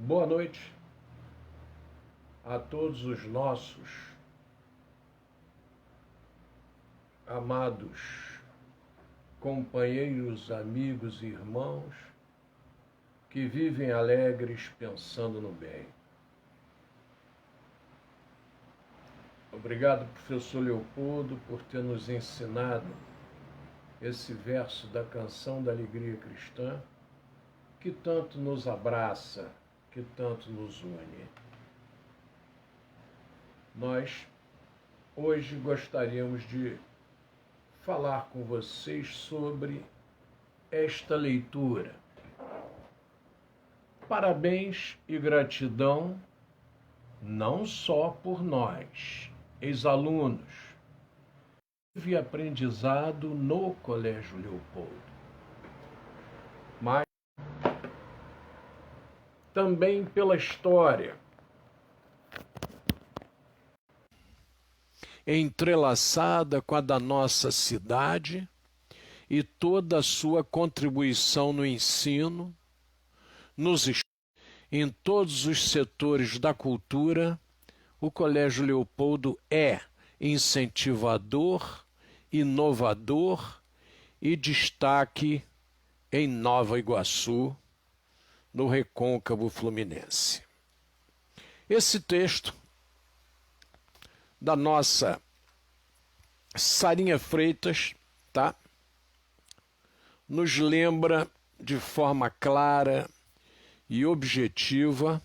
Boa noite a todos os nossos amados companheiros, amigos e irmãos que vivem alegres pensando no bem. Obrigado, professor Leopoldo, por ter nos ensinado esse verso da Canção da Alegria Cristã, que tanto nos abraça, que tanto nos une. Nós hoje gostaríamos de falar com vocês sobre esta leitura. Parabéns e gratidão, não só por nós, ex-alunos, tive aprendizado no Colégio Leopoldo, mas também pela história entrelaçada com a da nossa cidade e toda a sua contribuição no ensino, em todos os setores da cultura. O Colégio Leopoldo é incentivador, inovador e destaque em Nova Iguaçu, no Recôncavo Fluminense. Esse texto da nossa Sarinha Freitas, tá? Nos lembra de forma clara e objetiva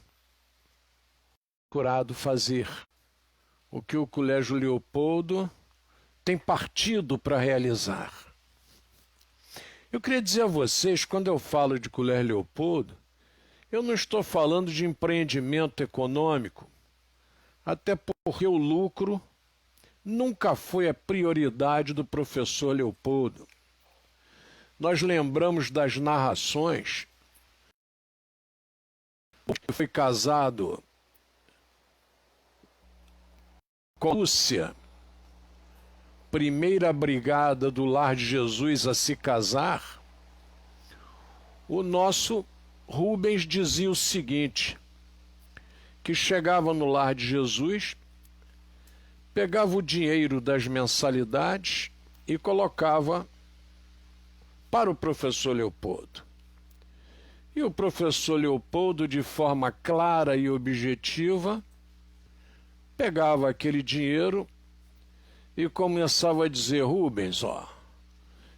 procurado fazer o que o Colégio Leopoldo tem partido para realizar. Eu queria dizer a vocês, quando eu falo de Colégio Leopoldo, eu não estou falando de empreendimento econômico, até porque o lucro nunca foi a prioridade do professor Leopoldo. Nós lembramos das narrações. Ele foi casado com Lúcia, primeira brigada do Lar de Jesus a se casar. O nosso Rubens dizia o seguinte, que chegava no Lar de Jesus, pegava o dinheiro das mensalidades e colocava para o professor Leopoldo. E o professor Leopoldo, de forma clara e objetiva, pegava aquele dinheiro e começava a dizer: Rubens,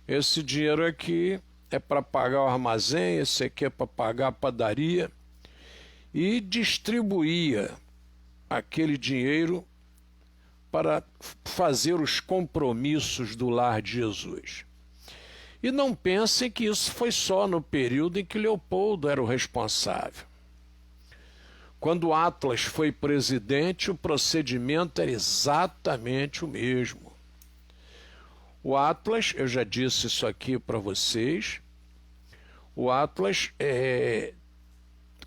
esse dinheiro aqui é para pagar o armazém, esse aqui é para pagar a padaria, e distribuía aquele dinheiro para fazer os compromissos do Lar de Jesus. E não pensem que isso foi só no período em que Leopoldo era o responsável. Quando Atlas foi presidente, o procedimento era exatamente o mesmo. O Atlas, eu já disse isso aqui para vocês, o Atlas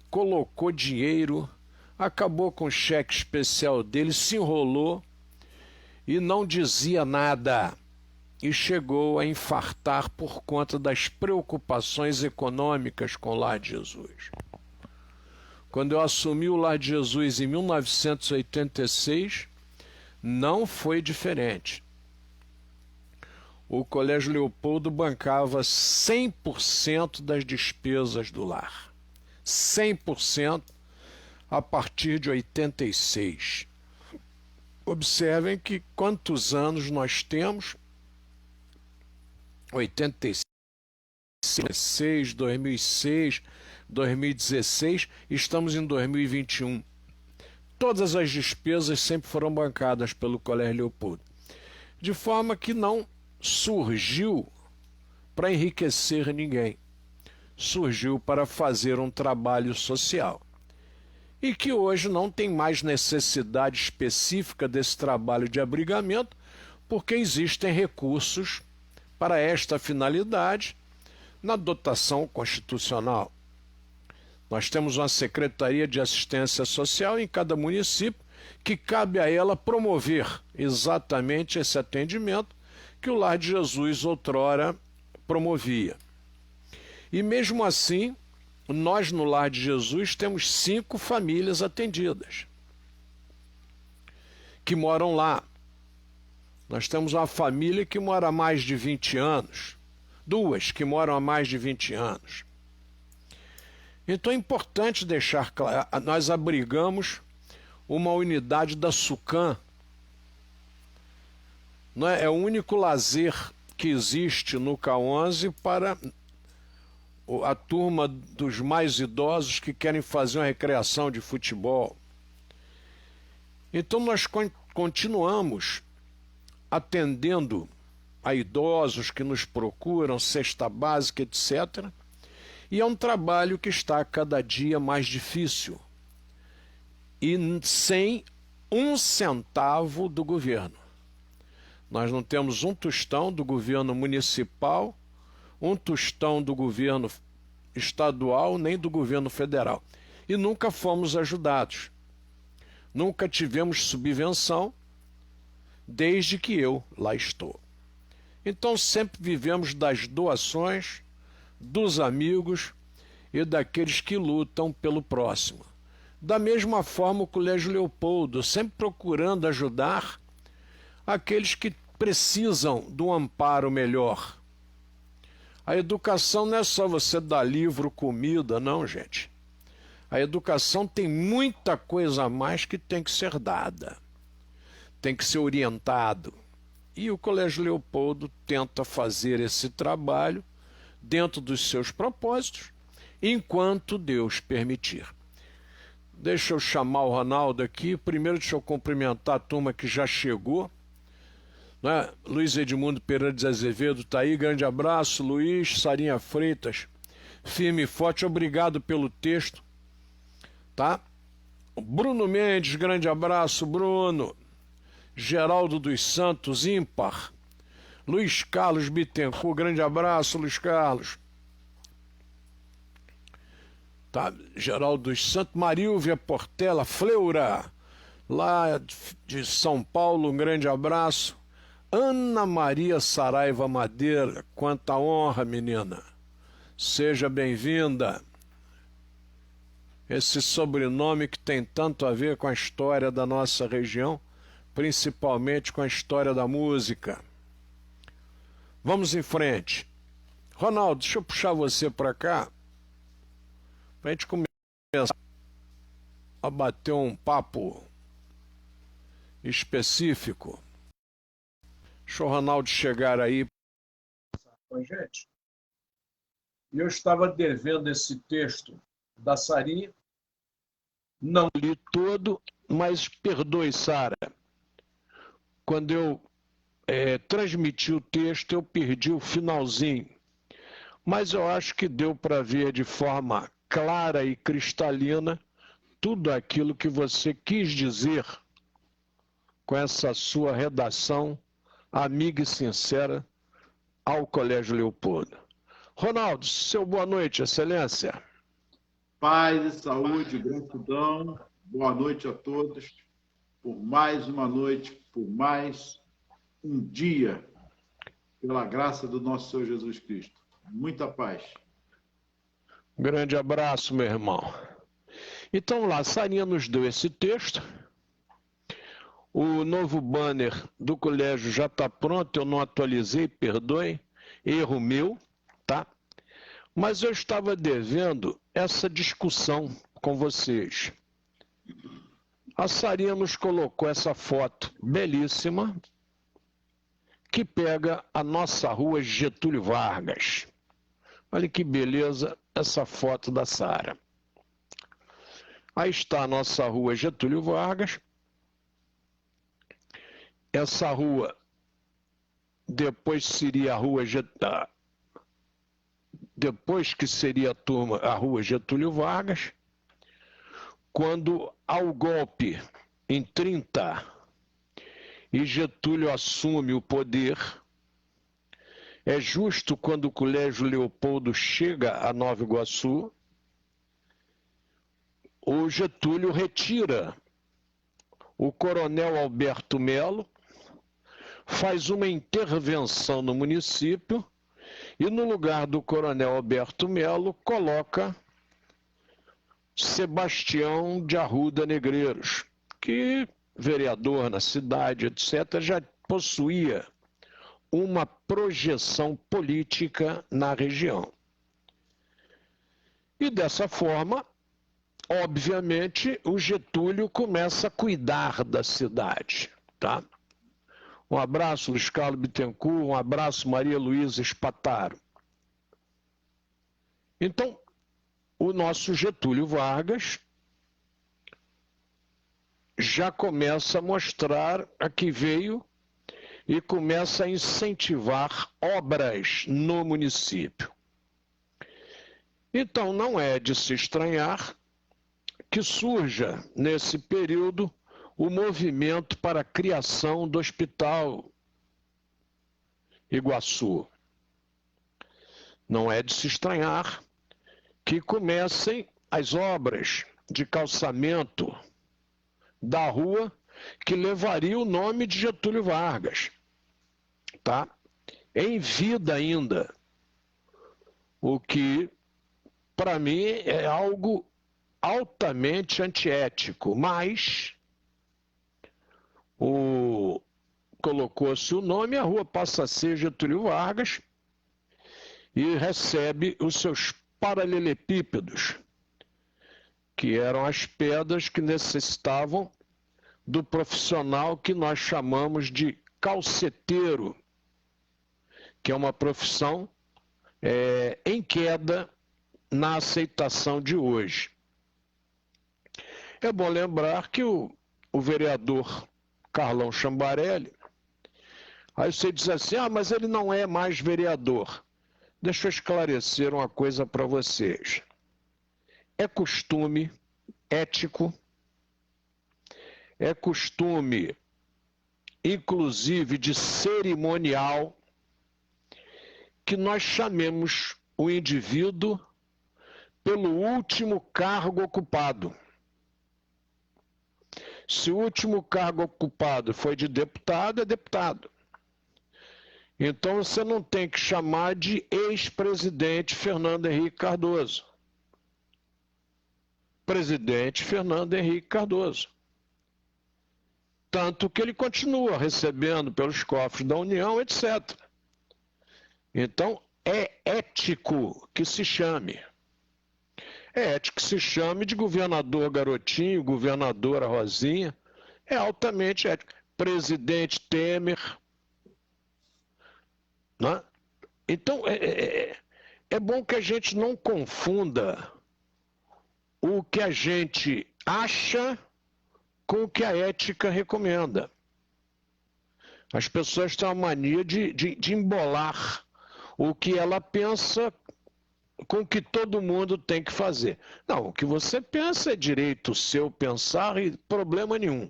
colocou dinheiro, acabou com o cheque especial dele, se enrolou e não dizia nada. E chegou a infartar por conta das preocupações econômicas com o Lar de Jesus. Quando eu assumi o Lar de Jesus em 1986, não foi diferente. O Colégio Leopoldo bancava 100% das despesas do lar. 100% a partir de 86. Observem que quantos anos nós temos? 86, 2006, 2016, estamos em 2021. Todas as despesas sempre foram bancadas pelo Colégio Leopoldo, de forma que não surgiu para enriquecer ninguém, surgiu para fazer um trabalho social. E que hoje não tem mais necessidade específica desse trabalho de abrigamento, porque existem recursos para esta finalidade na dotação constitucional. Nós temos uma Secretaria de Assistência Social em cada município, que cabe a ela promover exatamente esse atendimento que o Lar de Jesus outrora promovia. E mesmo assim, nós no Lar de Jesus temos 5 famílias atendidas que moram lá. Nós temos uma família que mora há mais de 20 anos, 2 que moram há mais de 20 anos. Então é importante deixar claro, nós abrigamos uma unidade da SUCAM, não é? É o único lazer que existe no K11 para a turma dos mais idosos que querem fazer uma recreação de futebol. Então nós continuamos atendendo a idosos que nos procuram, cesta básica, etc. E é um trabalho que está cada dia mais difícil e sem um centavo do governo. Nós não temos um tostão do governo municipal, um tostão do governo estadual, nem do governo federal. E nunca fomos ajudados. Nunca tivemos subvenção desde que eu lá estou. Então sempre vivemos das doações, dos amigos e daqueles que lutam pelo próximo. Da mesma forma o Colégio Leopoldo, sempre procurando ajudar aqueles que precisam de um amparo melhor. A educação não é só você dar livro, comida, não, gente. A educação tem muita coisa a mais que tem que ser dada. Tem que ser orientado. E o Colégio Leopoldo tenta fazer esse trabalho dentro dos seus propósitos, enquanto Deus permitir. Deixa eu chamar o Ronaldo aqui. Primeiro deixa eu cumprimentar a turma que já chegou. Né? Luiz Edmundo Pereira de Azevedo está aí, grande abraço. Luiz, Sarinha Freitas, firme e forte, obrigado pelo texto. Tá? Bruno Mendes, grande abraço, Bruno. Geraldo dos Santos, ímpar. Luiz Carlos Bittencourt, grande abraço, Luiz Carlos. Tá? Geraldo dos Santos, Marílvia Portela, Fleura, lá de São Paulo, um grande abraço. Ana Maria Saraiva Madeira, quanta honra, menina. Seja bem-vinda. Esse sobrenome que tem tanto a ver com a história da nossa região, principalmente com a história da música. Vamos em frente. Ronaldo, deixa eu puxar você para cá, para a gente começar a bater um papo específico. Deixa o Ronaldo chegar aí com a gente. Eu estava devendo esse texto da Sarinha, não li todo, mas perdoe, Sara. Quando eu transmiti o texto, eu perdi o finalzinho. Mas eu acho que deu para ver de forma clara e cristalina tudo aquilo que você quis dizer com essa sua redação amiga e sincera ao Colégio Leopoldo. Ronaldo, seu boa noite, excelência. Paz e saúde, gratidão, boa noite a todos, por mais uma noite, por mais um dia, pela graça do nosso Senhor Jesus Cristo. Muita paz. Grande abraço, meu irmão. Então lá, a Sarinha nos deu esse texto. O novo banner do colégio já está pronto, eu não atualizei, perdoem, erro meu, tá? Mas eu estava devendo essa discussão com vocês. A Sarinha nos colocou essa foto belíssima que pega a nossa rua Getúlio Vargas. Olha que beleza essa foto da Sara. Aí está a nossa rua Getúlio Vargas. Essa rua depois seria a rua depois que seria a rua Getúlio Vargas, quando ao golpe em 30 e Getúlio assume o poder, é justo quando o Colégio Leopoldo chega a Nova Iguaçu, o Getúlio retira o coronel Alberto Melo, faz uma intervenção no município e no lugar do coronel Alberto Melo coloca Sebastião de Arruda Negreiros, que, vereador na cidade, etc., já possuía uma projeção política na região. E dessa forma, obviamente, o Getúlio começa a cuidar da cidade, tá? Um abraço, Luiz Carlos Bittencourt, um abraço, Maria Luísa Spataro. Então, o nosso Getúlio Vargas já começa a mostrar a que veio e começa a incentivar obras no município. Então, não é de se estranhar que surja, nesse período, o movimento para a criação do Hospital Iguaçu. Não é de se estranhar que comecem as obras de calçamento da rua que levaria o nome de Getúlio Vargas, tá? Em vida ainda, o que, para mim, é algo altamente antiético, mas colocou-se o nome, a rua passa a ser Getúlio Vargas e recebe os seus paralelepípedos, que eram as pedras que necessitavam do profissional que nós chamamos de calceteiro, que é uma profissão em queda na aceitação de hoje. É bom lembrar que o vereador Carlão Chambarelli, aí você diz assim, mas ele não é mais vereador. Deixa eu esclarecer uma coisa para vocês. É costume ético, é costume, inclusive de cerimonial, que nós chamemos o indivíduo pelo último cargo ocupado. Se o último cargo ocupado foi de deputado, é deputado. Então você não tem que chamar de ex-presidente Fernando Henrique Cardoso. Presidente Fernando Henrique Cardoso. Tanto que ele continua recebendo pelos cofres da União, etc. Então, é ético que se chame. É ético que se chame de governador Garotinho, governadora Rosinha. É altamente ético. Presidente Temer. Né? Então, é bom que a gente não confunda o que a gente acha com o que a ética recomenda. As pessoas têm a mania de embolar o que ela pensa com o que todo mundo tem que fazer. Não, o que você pensa é direito seu pensar e problema nenhum.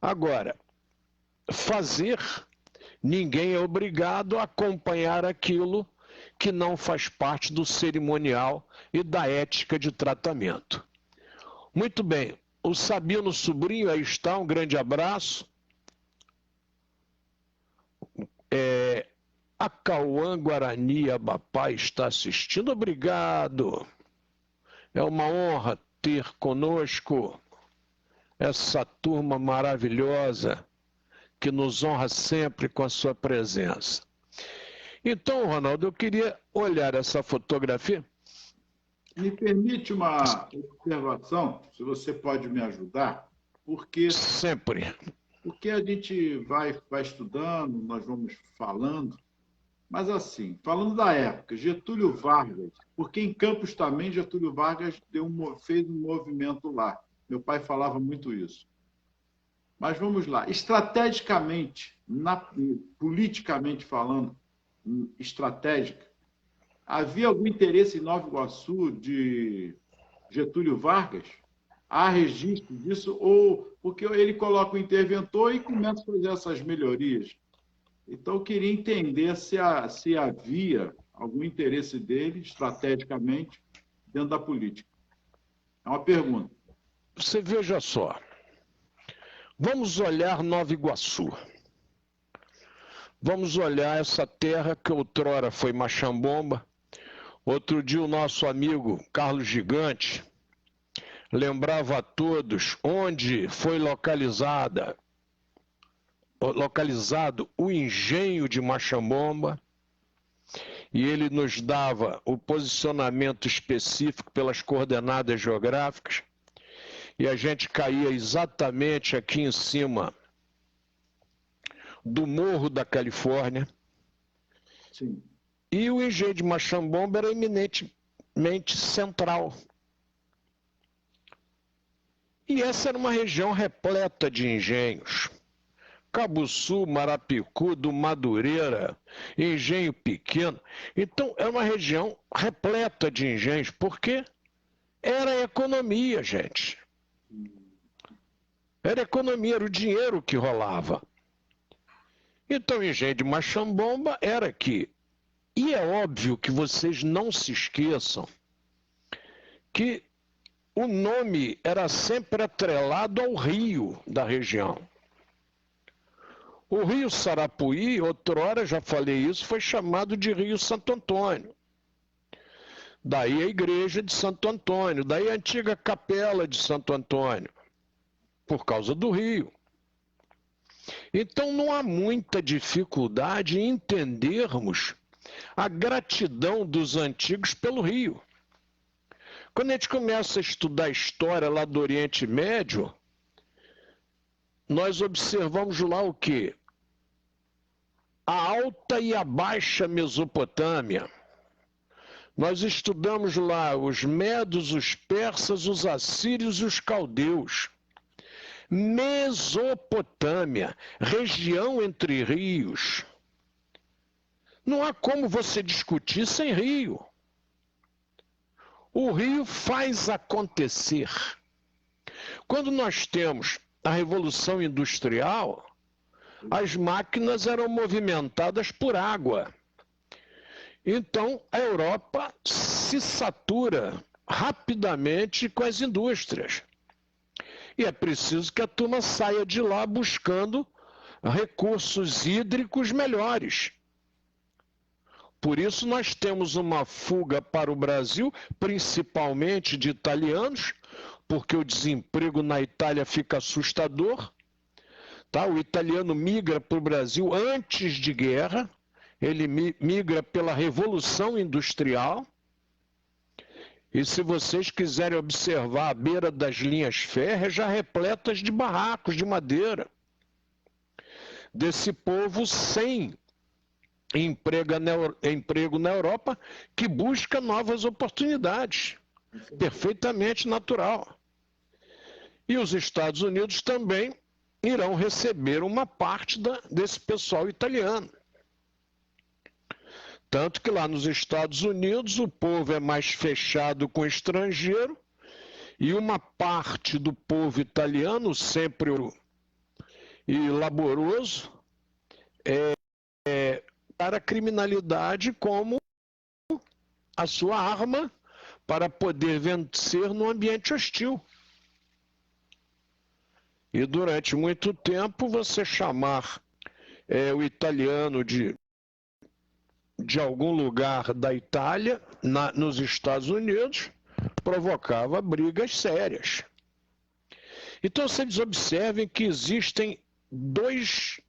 Agora, fazer, ninguém é obrigado a acompanhar aquilo que não faz parte do cerimonial e da ética de tratamento. Muito bem, o Sabino Sobrinho, aí está, um grande abraço. A Cauã Guarani Abapá está assistindo, obrigado. É uma honra ter conosco essa turma maravilhosa que nos honra sempre com a sua presença. Então, Ronaldo, eu queria olhar essa fotografia. Me permite uma observação, se você pode me ajudar, porque sempre. Porque a gente vai estudando, nós vamos falando, mas assim, falando da época, Getúlio Vargas, porque em Campos também Getúlio Vargas fez um movimento lá. Meu pai falava muito isso. Mas vamos lá, estrategicamente, politicamente falando, estratégica, havia algum interesse em Nova Iguaçu de Getúlio Vargas? Há registro disso? Ou porque ele coloca o interventor e começa a fazer essas melhorias? Então, eu queria entender se havia algum interesse dele, estrategicamente, dentro da política. É uma pergunta. Você veja só. Vamos olhar Nova Iguaçu. Vamos olhar essa terra que outrora foi Machambomba. Outro dia o nosso amigo Carlos Gigante lembrava a todos onde foi localizado o engenho de Machambomba, e ele nos dava o posicionamento específico pelas coordenadas geográficas, e a gente caía exatamente aqui em cima do Morro da Califórnia. Sim. E o engenho de Machambomba era eminentemente central. E essa era uma região repleta de engenhos. Cabuçu, Marapicu, do Madureira, Engenho Pequeno. Então, era uma região repleta de engenhos, porque era economia, gente. Era economia, era o dinheiro que rolava. Então, o engenho de Machambomba era aqui. E é óbvio que vocês não se esqueçam que o nome era sempre atrelado ao rio da região. O rio Sarapuí, outrora, já falei isso, foi chamado de Rio Santo Antônio. Daí a igreja de Santo Antônio, daí a antiga capela de Santo Antônio, por causa do rio. Então não há muita dificuldade em entendermos a gratidão dos antigos pelo rio. Quando a gente começa a estudar a história lá do Oriente Médio, nós observamos lá o quê? A alta e a baixa Mesopotâmia. Nós estudamos lá os medos, os persas, os assírios e os caldeus. Mesopotâmia, região entre rios. Não há como você discutir sem rio. O rio faz acontecer. Quando nós temos a Revolução Industrial, as máquinas eram movimentadas por água. Então, a Europa se satura rapidamente com as indústrias. E é preciso que a turma saia de lá buscando recursos hídricos melhores. Por isso, nós temos uma fuga para o Brasil, principalmente de italianos, porque o desemprego na Itália fica assustador. Tá? O italiano migra para o Brasil antes de guerra, ele migra pela Revolução Industrial. E se vocês quiserem observar a beira das linhas férreas, já repletas de barracos de madeira. Desse povo sem emprego na Europa, que busca novas oportunidades. Perfeitamente natural. E os Estados Unidos também irão receber uma parte desse pessoal italiano. Tanto que lá nos Estados Unidos o povo é mais fechado com o estrangeiro e uma parte do povo italiano, sempre e laboroso, para a criminalidade como a sua arma para poder vencer no ambiente hostil. E durante muito tempo você chamar o italiano de algum lugar da Itália, nos Estados Unidos, provocava brigas sérias. Então vocês observem que existem dois...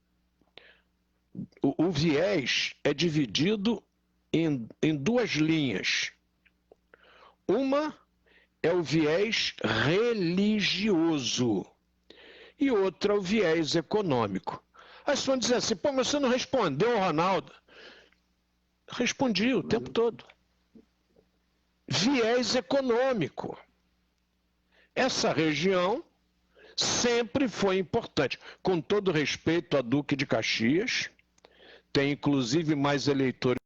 O viés é dividido em duas linhas. Uma é o viés religioso e outra é o viés econômico. Aí vocês vão dizer assim, pô, mas você não respondeu, Ronaldo. Respondi o tempo todo. Viés econômico. Essa região sempre foi importante. Com todo respeito a Duque de Caxias, tem inclusive mais eleitores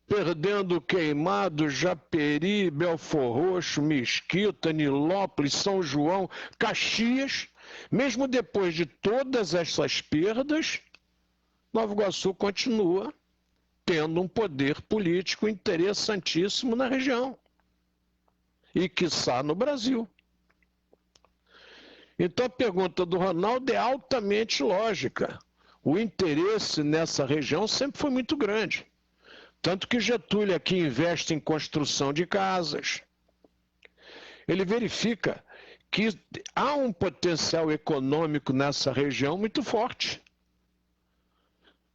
perdendo Queimado, Japeri, Belfor Roxo, Mesquita, Nilópolis, São João, Caxias. Mesmo depois de todas essas perdas, Nova Iguaçu continua tendo um poder político interessantíssimo na região. E, quiçá, no Brasil. Então a pergunta do Ronaldo é altamente lógica. O interesse nessa região sempre foi muito grande. Tanto que Getúlio aqui investe em construção de casas. Ele verifica que há um potencial econômico nessa região muito forte.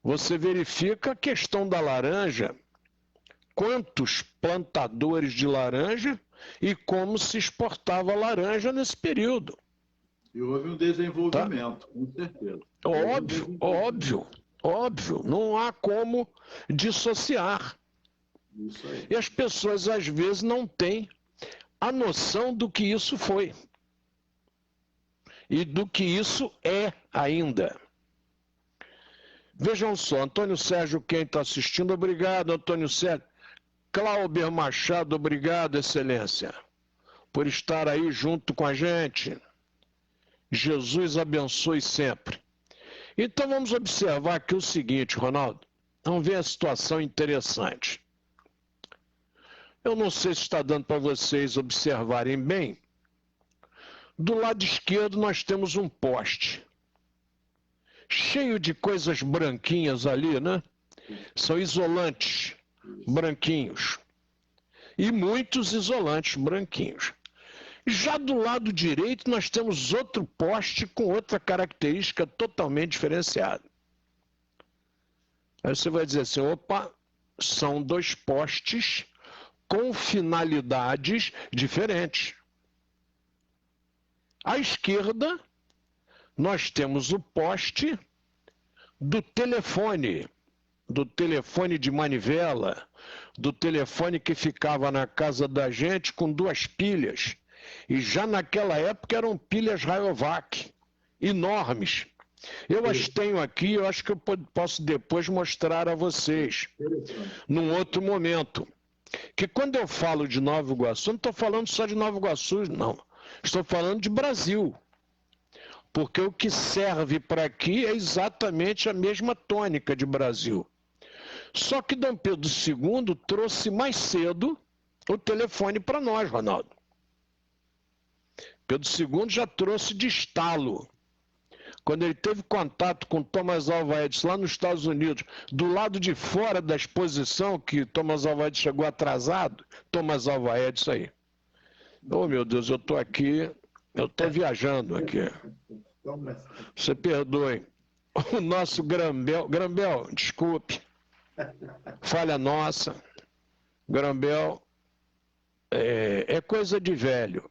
Você verifica a questão da laranja, quantos plantadores de laranja e como se exportava laranja nesse período. E houve um desenvolvimento, tá? Com certeza. Óbvio, não há como dissociar. Isso aí. E as pessoas às vezes não têm a noção do que isso foi e do que isso é ainda. Vejam só, Antônio Sérgio, quem está assistindo, obrigado, Antônio Sérgio. Cláudio Machado, obrigado, excelência, por estar aí junto com a gente. Jesus abençoe sempre. Então vamos observar aqui o seguinte, Ronaldo. Vamos ver a situação interessante. Eu não sei se está dando para vocês observarem bem. Do lado esquerdo nós temos um poste, cheio de coisas branquinhas ali, né? São isolantes branquinhos. E muitos isolantes branquinhos. Já do lado direito nós temos outro poste com outra característica totalmente diferenciada. Aí você vai dizer assim, opa, são dois postes com finalidades diferentes. À esquerda, nós temos o poste do telefone de manivela, do telefone que ficava na casa da gente com duas pilhas. E já naquela época eram pilhas Rayovac, enormes. Eu as tenho aqui, eu acho que eu posso depois mostrar a vocês, num outro momento. Que quando eu falo de Nova Iguaçu, não estou falando só de Nova Iguaçu, não. Estou falando de Brasil. Porque o que serve para aqui é exatamente a mesma tônica de Brasil. Só que Dom Pedro II trouxe mais cedo o telefone para nós, Ronaldo. Pedro II já trouxe de estalo. Quando ele teve contato com Thomas Alva Edison lá nos Estados Unidos, do lado de fora da exposição, que Thomas Alva Edison chegou atrasado, Thomas Alva Edison aí. Oh, meu Deus, eu estou aqui, eu estou viajando aqui. Você perdoe. O nosso Grambel, desculpe, falha nossa. Grambel é coisa de velho.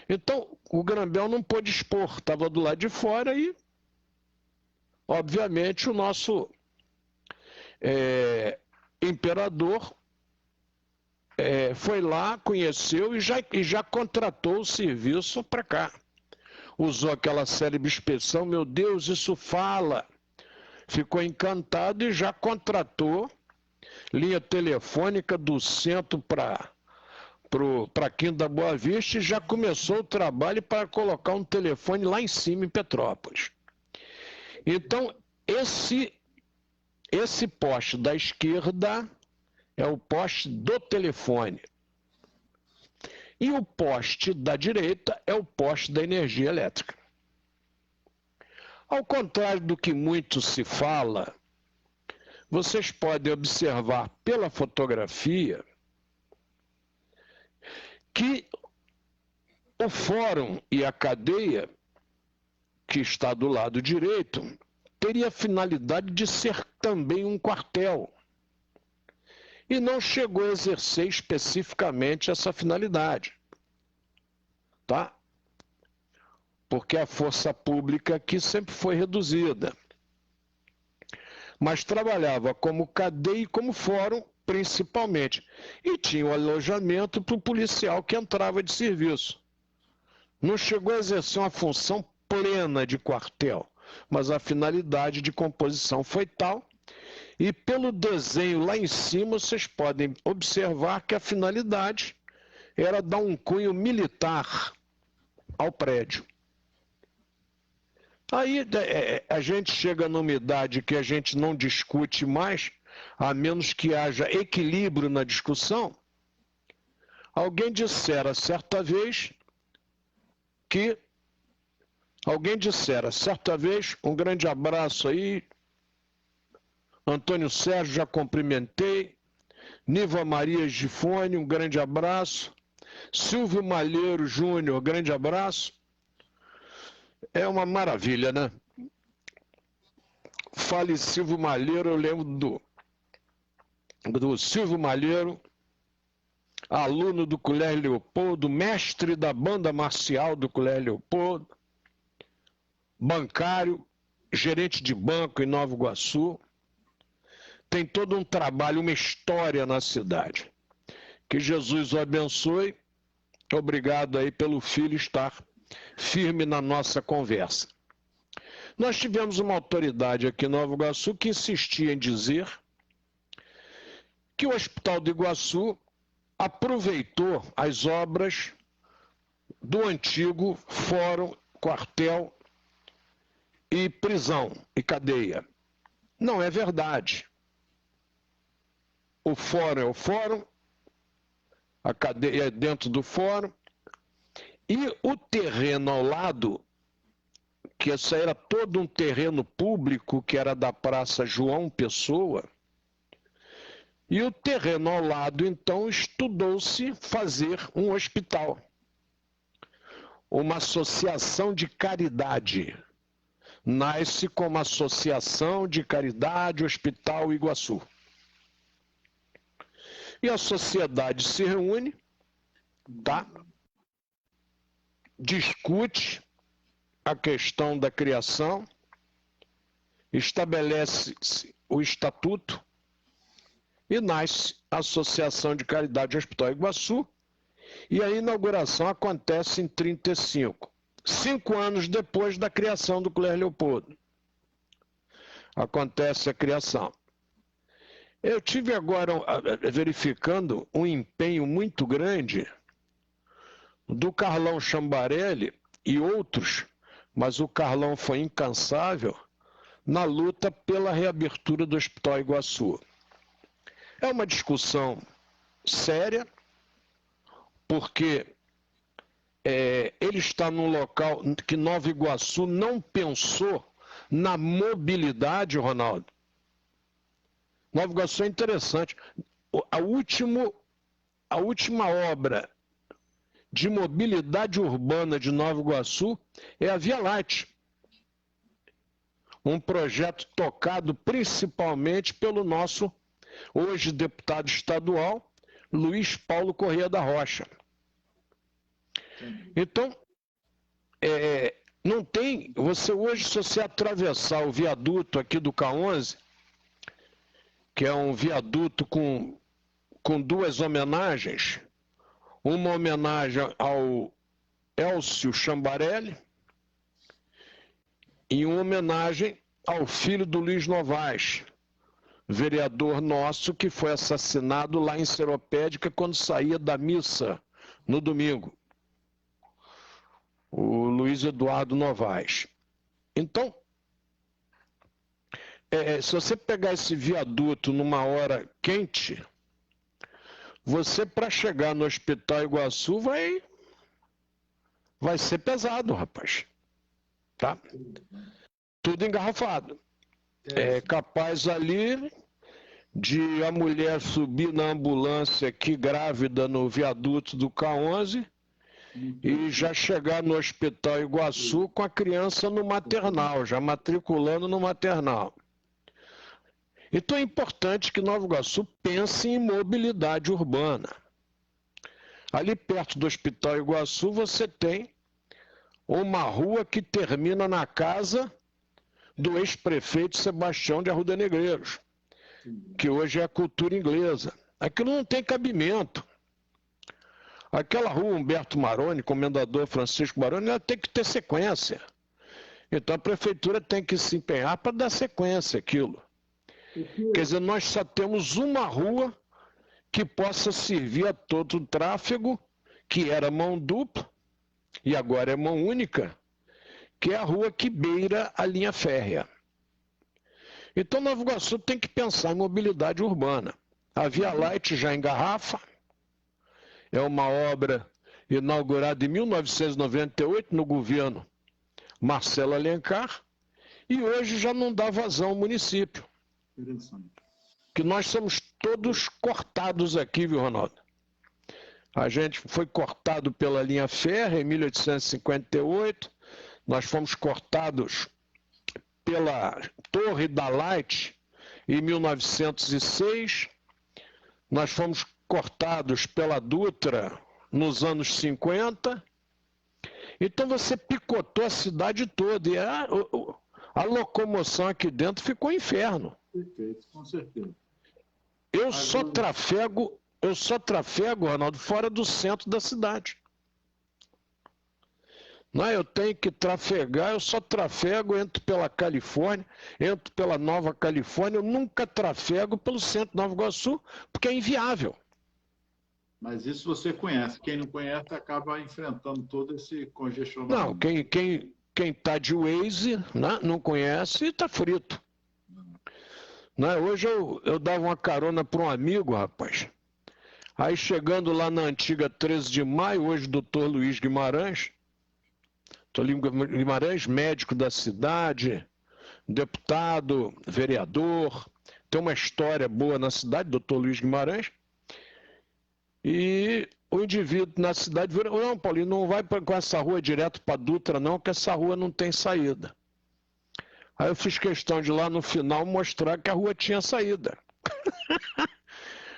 Então, o Grambel não pôde expor, estava do lado de fora e, obviamente, o nosso imperador foi lá, conheceu e já contratou o serviço para cá. Usou aquela célebre expressão, meu Deus, isso fala. Ficou encantado e já contratou linha telefônica do centro para Quinta da Boa Vista e já começou o trabalho para colocar um telefone lá em cima em Petrópolis. Então, esse poste da esquerda é o poste do telefone. E o poste da direita é o poste da energia elétrica. Ao contrário do que muito se fala, vocês podem observar pela fotografia que o fórum e a cadeia, que está do lado direito, teria a finalidade de ser também um quartel. E não chegou a exercer especificamente essa finalidade. Tá? Porque a força pública aqui sempre foi reduzida. Mas trabalhava como cadeia e como fórum, principalmente. E tinha o alojamento para o policial que entrava de serviço. Não chegou a exercer uma função plena de quartel, mas a finalidade de composição foi tal. E pelo desenho lá em cima, vocês podem observar que a finalidade era dar um cunho militar ao prédio. Aí a gente chega numa idade que a gente não discute mais, a menos que haja equilíbrio na discussão. Alguém dissera certa vez que Alguém dissera, certa vez, um grande abraço aí, Antônio Sérgio, já cumprimentei, Niva Maria Gifone, um grande abraço, Silvio Malheiro Júnior, grande abraço. É uma maravilha, né? Fale Silvio Malheiro, eu lembro do Silvio Malheiro, aluno do Colégio Leopoldo, mestre da banda marcial do Colégio Leopoldo, bancário, gerente de banco em Nova Iguaçu. Tem todo um trabalho, uma história na cidade. Que Jesus o abençoe. Obrigado aí pelo filho estar firme na nossa conversa. Nós tivemos uma autoridade aqui em Nova Iguaçu que insistia em dizer que o Hospital do Iguaçu aproveitou as obras do antigo fórum, quartel e prisão e cadeia. Não é verdade. O fórum é o fórum, a cadeia é dentro do fórum, e o terreno ao lado, que esse era todo um terreno público, que era da Praça João Pessoa, e o terreno ao lado, então, estudou-se fazer um hospital, uma associação de caridade. Nasce como Associação de Caridade Hospital Iguaçu. E a sociedade se reúne, tá? Discute a questão da criação, estabelece o estatuto e nasce a Associação de Caridade Hospital Iguaçu, e a inauguração acontece em 35, 5 anos depois da criação do Colégio Leopoldo. Acontece a criação. Eu tive agora verificando um empenho muito grande do Carlão Chambarelli e outros, mas o Carlão foi incansável na luta pela reabertura do Hospital Iguaçu. É uma discussão séria, porque ele está num local que Nova Iguaçu não pensou na mobilidade, Ronaldo. Nova Iguaçu é interessante. A última obra de mobilidade urbana de Nova Iguaçu é a Via Láctea. Um projeto tocado principalmente pelo nosso, hoje deputado estadual, Luiz Paulo Corrêa da Rocha. Então, não tem... Você hoje, se você atravessar o viaduto aqui do K11, que é um viaduto com 2 homenagens, uma homenagem ao Elcio Chambarelli e uma homenagem ao filho do Luiz Novaes, vereador nosso que foi assassinado lá em Seropédica quando saía da missa no domingo, o Luiz Eduardo Novaes. Então, se você pegar esse viaduto numa hora quente, você, para chegar no Hospital Iguaçu, vai ser pesado, rapaz. Tá? Tudo engarrafado. É capaz ali de a mulher subir na ambulância aqui grávida no viaduto do K11 e já chegar no Hospital Iguaçu com a criança no maternal, já matriculando no maternal. Então é importante que Nova Iguaçu pense em mobilidade urbana. Ali perto do Hospital Iguaçu você tem uma rua que termina na casa do ex-prefeito Sebastião de Arruda Negreiros, que hoje é a cultura inglesa. Aquilo não tem cabimento. Aquela rua Humberto Maroni, Comendador Francisco Maroni, ela tem que ter sequência. Então a prefeitura tem que se empenhar para dar sequência àquilo. Quer dizer, nós só temos uma rua que possa servir a todo o tráfego, que era mão dupla e agora é mão única, que é a rua que beira a linha férrea. Então Nova Iguaçu tem que pensar em mobilidade urbana. A Via Láctea já engarrafa, é uma obra inaugurada em 1998 no governo Marcelo Alencar, e hoje já não dá vazão ao município. Interessante. Que nós somos todos cortados aqui, viu, Ronaldo? A gente foi cortado pela linha férrea em 1858, nós fomos cortados pela Torre da Light em 1906, nós fomos cortados pela Dutra nos anos 50. Então você picotou a cidade toda e a locomoção aqui dentro ficou um inferno. Perfeito, com certeza. Eu só trafego, Ronaldo, fora do centro da cidade. Não, eu tenho que trafegar, eu só trafego, entro pela Califórnia, entro pela Nova Califórnia, eu nunca trafego pelo centro de Nova Iguaçu, porque é inviável. Mas isso você conhece. Quem não conhece acaba enfrentando todo esse congestionamento. Não, quem está de Waze, né, não conhece e está frito. Né? Hoje eu dava uma carona para um amigo, rapaz. Aí chegando lá na antiga 13 de maio, hoje doutor Luiz Guimarães, médico da cidade, deputado, vereador, tem uma história boa na cidade, doutor Luiz Guimarães, e o indivíduo na cidade falou, não, Paulinho, não vai com essa rua direto para Dutra não, que essa rua não tem saída. Aí eu fiz questão de lá no final mostrar que a rua tinha saída.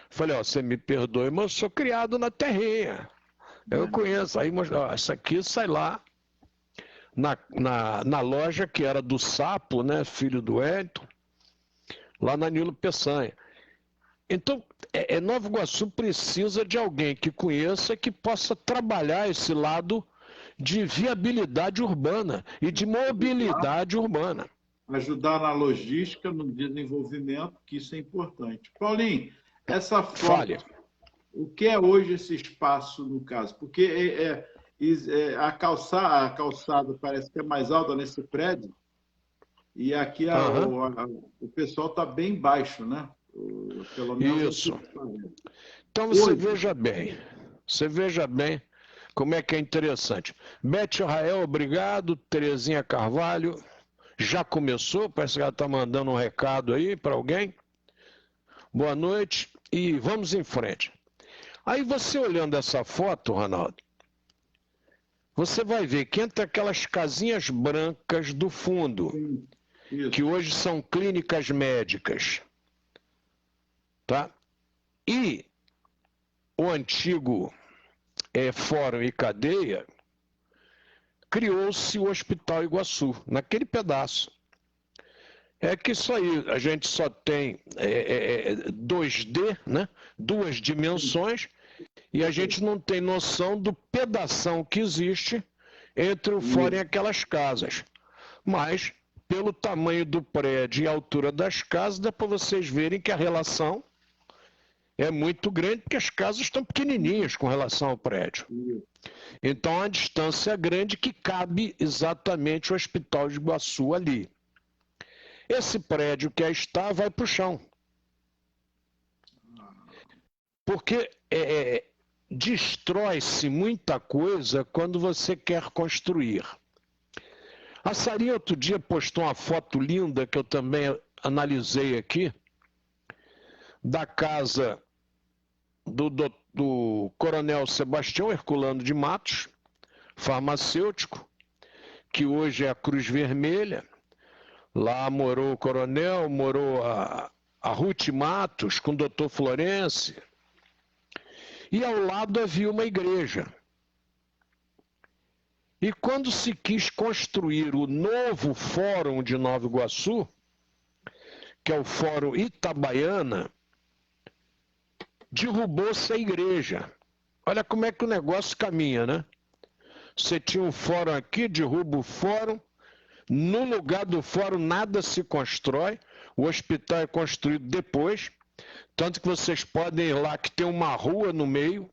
Falei, ó, você me perdoe, mas eu sou criado na terrinha. Eu conheço. Aí mostrei, ó, essa aqui sai lá na loja que era do Sapo, né, filho do Wellington, lá na Nilo Peçanha. Então, Nova Iguaçu precisa de alguém que conheça, que possa trabalhar esse lado de viabilidade urbana e de mobilidade urbana. Ajudar na logística, no desenvolvimento, que isso é importante. Paulinho, essa foto, Fale. O que é hoje esse espaço, no caso? Porque a calçada parece que é mais alta nesse prédio, e aqui o pessoal está bem baixo, né? Pelo menos isso. Então você veja bem como é que é interessante. Beth Israel, obrigado. Terezinha Carvalho, já começou, parece que ela está mandando um recado aí para alguém. Boa noite e vamos em frente. Aí você olhando essa foto, Ronaldo, você vai ver que entre aquelas casinhas brancas do fundo, que hoje são clínicas médicas, tá? E o antigo Fórum e Cadeia, criou-se o Hospital Iguaçu, naquele pedaço. É que isso aí, a gente só tem 2D, né? 2 dimensões, e a gente não tem noção do pedação que existe entre o fórum e aquelas casas. Mas, pelo tamanho do prédio e a altura das casas, dá para vocês verem que a relação é muito grande, porque as casas estão pequenininhas com relação ao prédio. Então, a distância é grande que cabe exatamente o Hospital de Iguaçu ali. Esse prédio que aí está vai para o chão. Porque destrói-se muita coisa quando você quer construir. A Sarinha outro dia postou uma foto linda que eu também analisei aqui, da casa do Coronel Sebastião Herculano de Matos, farmacêutico, que hoje é a Cruz Vermelha. Lá morou o coronel, morou a Ruth Matos com o doutor Florense. E ao lado havia uma igreja. E quando se quis construir o novo Fórum de Nova Iguaçu, que é o Fórum Itabaiana, derrubou-se a igreja. Olha como é que o negócio caminha, né? Você tinha um fórum aqui, derruba o fórum, no lugar do fórum nada se constrói, o hospital é construído depois, tanto que vocês podem ir lá que tem uma rua no meio,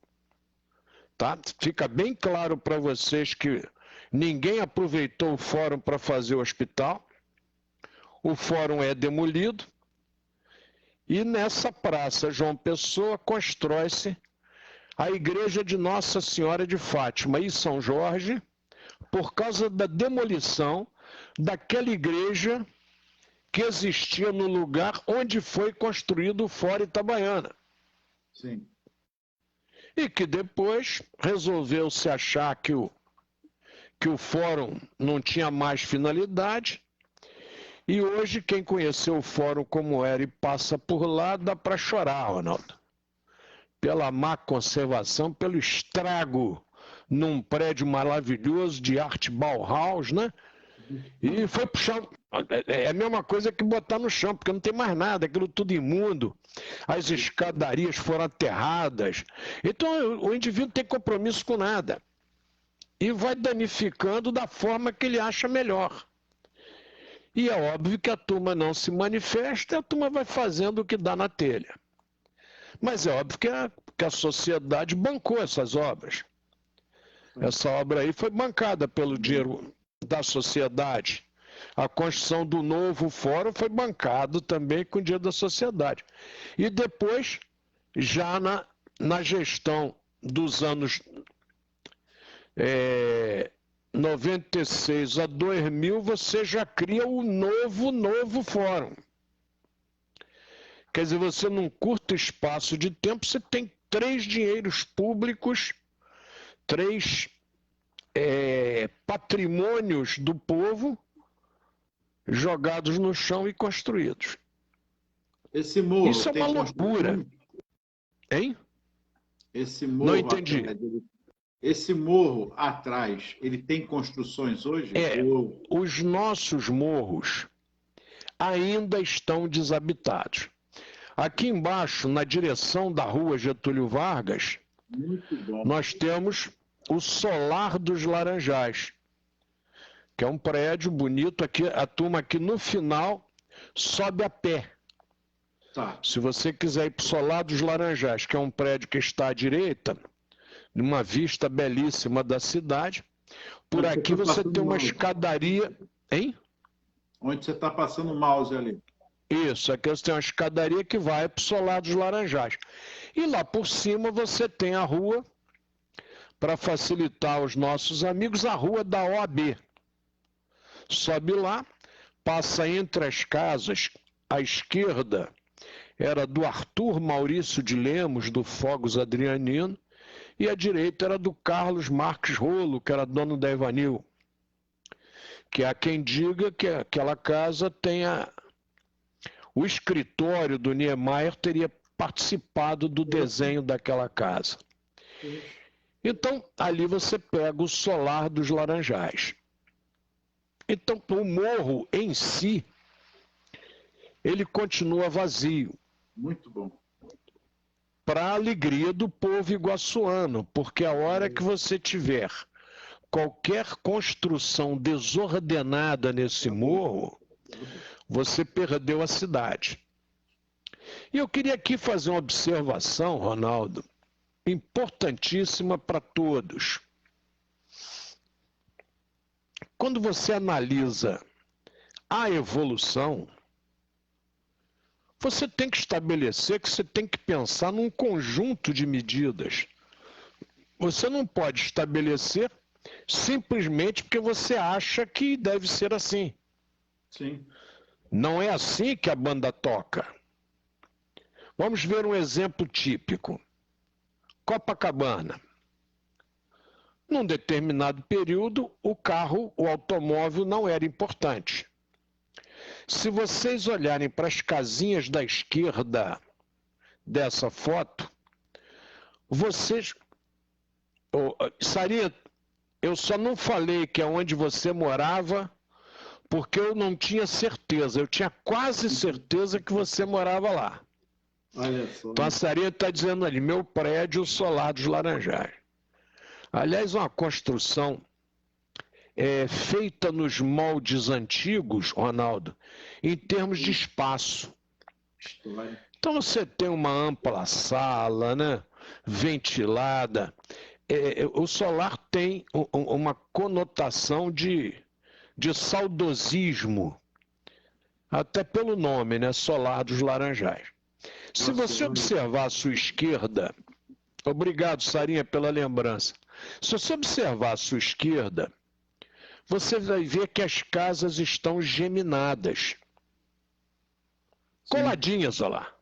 tá? Fica bem claro para vocês que ninguém aproveitou o fórum para fazer o hospital, o fórum é demolido, e nessa praça João Pessoa constrói-se a igreja de Nossa Senhora de Fátima e São Jorge, por causa da demolição daquela igreja que existia no lugar onde foi construído o Fórum Itabaiana. Sim. E que depois resolveu-se achar que o fórum não tinha mais finalidade, e hoje quem conheceu o fórum como era e passa por lá, dá para chorar, Ronaldo. Pela má conservação, pelo estrago num prédio maravilhoso de arte Bauhaus, né? E foi pro chão. É a mesma coisa que botar no chão, porque não tem mais nada, aquilo tudo imundo. As escadarias foram aterradas. Então o indivíduo não tem compromisso com nada. E vai danificando da forma que ele acha melhor. E é óbvio que a turma não se manifesta, a turma vai fazendo o que dá na telha. Mas é óbvio que a sociedade bancou essas obras. Essa obra aí foi bancada pelo dinheiro da sociedade. A construção do novo fórum foi bancado também com o dinheiro da sociedade. E depois, já na gestão dos anos 96 a 2000, você já cria o novo fórum. Quer dizer, você num curto espaço de tempo, você tem 3 dinheiros públicos, 3 patrimônios do povo jogados no chão e construídos. Esse morro isso é uma loucura. Hein? Esse morro não entendi. Esse morro atrás, ele tem construções hoje? Os nossos morros ainda estão desabitados. Aqui embaixo, na direção da rua Getúlio Vargas, nós temos o Solar dos Laranjais, que é um prédio bonito. Aqui, a turma aqui no final sobe a pé. Tá. Se você quiser ir para o Solar dos Laranjais, que é um prédio que está à direita, numa vista belíssima da cidade, por aqui você tem uma escadaria... Hein? Onde você está passando o mouse ali. Isso, aqui você tem uma escadaria que vai para o Solar dos Laranjais. E lá por cima você tem a rua, para facilitar aos nossos amigos, a rua da OAB. Sobe lá, passa entre as casas, à esquerda era do Arthur Maurício de Lemos, do Fogos Adrianino, e à direita era do Carlos Marques Rolo, que era dono da Evanil. Que há quem diga que aquela casa tenha... O escritório do Niemeyer teria participado do desenho daquela casa. Então, ali você pega o Solar dos Laranjais. Então, o morro em si, ele continua vazio. Muito bom. Para a alegria do povo iguaçuano, porque a hora que você tiver qualquer construção desordenada nesse morro, você perdeu a cidade. E eu queria aqui fazer uma observação, Ronaldo, importantíssima para todos. Quando você analisa a evolução, você tem que estabelecer que você tem que pensar num conjunto de medidas. Você não pode estabelecer simplesmente porque você acha que deve ser assim. Sim. Não é assim que a banda toca. Vamos ver um exemplo típico. Copacabana. Num determinado período, o automóvel não era importante. Se vocês olharem para as casinhas da esquerda dessa foto, vocês... Sarinha, eu só não falei que é onde você morava porque eu não tinha certeza. Eu tinha quase certeza que você morava lá. Olha só. Então a Sarinha está dizendo ali, meu prédio, o Solar dos Laranjais. Aliás, uma construção feita nos moldes antigos, Ronaldo, em termos de espaço. Então você tem uma ampla sala, né, ventilada. O Solar tem uma conotação de saudosismo, até pelo nome, né, Solar dos Laranjais. Se você observar a sua esquerda, obrigado, Sarinha, pela lembrança. Se você observar a sua esquerda, você vai ver que as casas estão geminadas. Coladinhas, olha lá.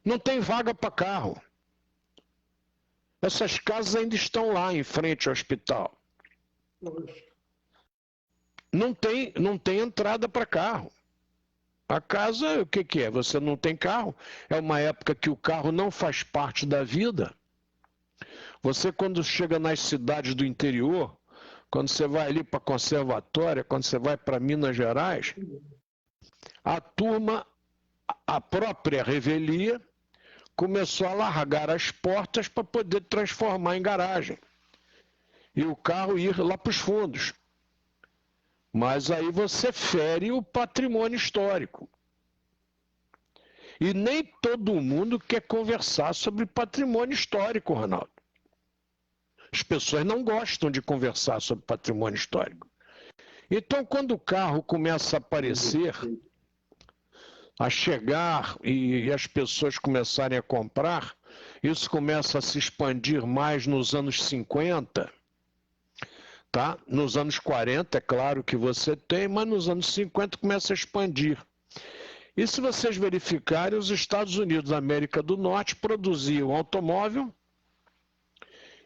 Não tem vaga para carro. Essas casas ainda estão lá em frente ao hospital. Não tem entrada para carro. A casa, o que é? Você não tem carro? É uma época que o carro não faz parte da vida. Você, quando chega nas cidades do interior, quando você vai ali para a Conservatória, quando você vai para Minas Gerais, a turma, a própria revelia, começou a largar as portas para poder transformar em garagem. E o carro ir lá para os fundos. Mas aí você fere o patrimônio histórico. E nem todo mundo quer conversar sobre patrimônio histórico, Ronaldo. As pessoas não gostam de conversar sobre patrimônio histórico. Então, quando o carro começa a aparecer, a chegar e as pessoas começarem a comprar, isso começa a se expandir mais nos anos 50, tá? Nos anos 40, é claro que você tem, mas nos anos 50 começa a expandir. E se vocês verificarem, os Estados Unidos da América do Norte produziam automóvel,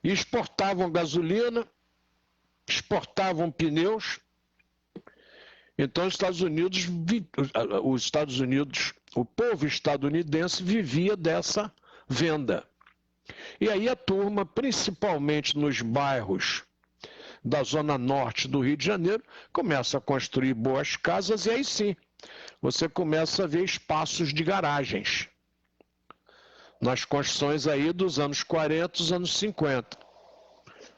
exportavam gasolina, exportavam pneus. Então, os Estados Unidos, o povo estadunidense vivia dessa venda. E aí a turma, principalmente nos bairros da zona norte do Rio de Janeiro, começa a construir boas casas e aí sim, você começa a ver espaços de garagens. Nas construções aí dos anos 40, dos anos 50.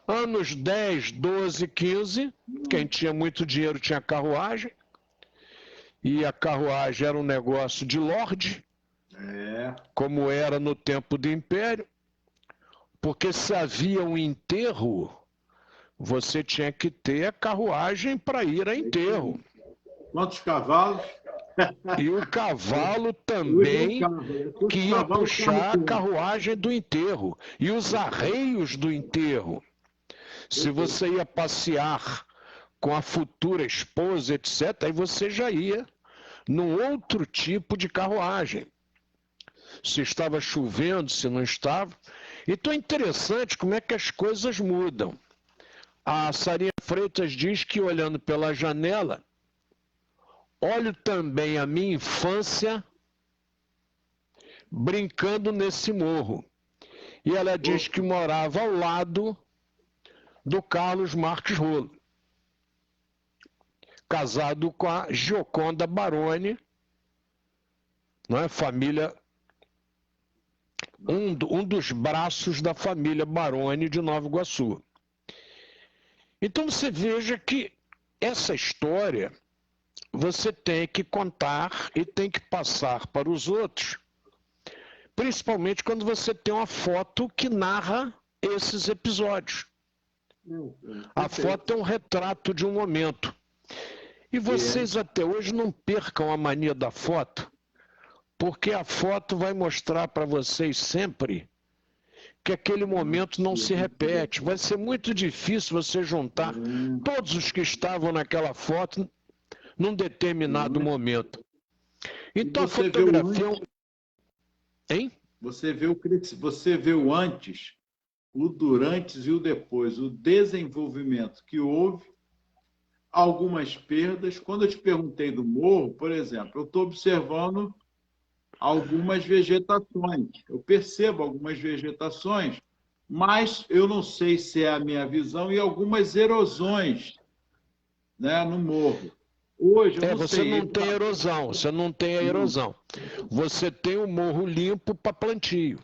Anos 10, 12, 15, quem tinha muito dinheiro tinha carruagem, e a carruagem era um negócio de lorde, como era no tempo do Império, porque se havia um enterro, você tinha que ter a carruagem para ir a enterro. Quantos cavalos? E o cavalo também que ia puxar a carruagem do enterro, e os arreios do enterro. Se você ia passear com a futura esposa, etc., aí você já ia num outro tipo de carruagem. Se estava chovendo, se não estava. Então é interessante como é que as coisas mudam. A Sarinha Freitas diz que, olhando pela janela, olho também a minha infância brincando nesse morro. E ela diz que morava ao lado do Carlos Marques Rolo, casado com a Gioconda Baroni, não é? Família, um dos braços da família Baroni de Nova Iguaçu. Então você veja que essa história você tem que contar e tem que passar para os outros, principalmente quando você tem uma foto que narra esses episódios. A foto é um retrato de um momento. E vocês até hoje não percam a mania da foto, porque a foto vai mostrar para vocês sempre que aquele momento não se repete. Vai ser muito difícil você juntar todos os que estavam naquela foto num determinado momento. Então a fotografia... Hein? Você vê o antes, o durante e o depois, o desenvolvimento que houve, algumas perdas. Quando eu te perguntei do morro, por exemplo, eu estou observando algumas vegetações. Eu percebo algumas vegetações, mas eu não sei se é a minha visão, e algumas erosões, né, no morro. Hoje, eu não você sei. Não tem erosão, você não tem a erosão. Você tem o morro limpo para plantio.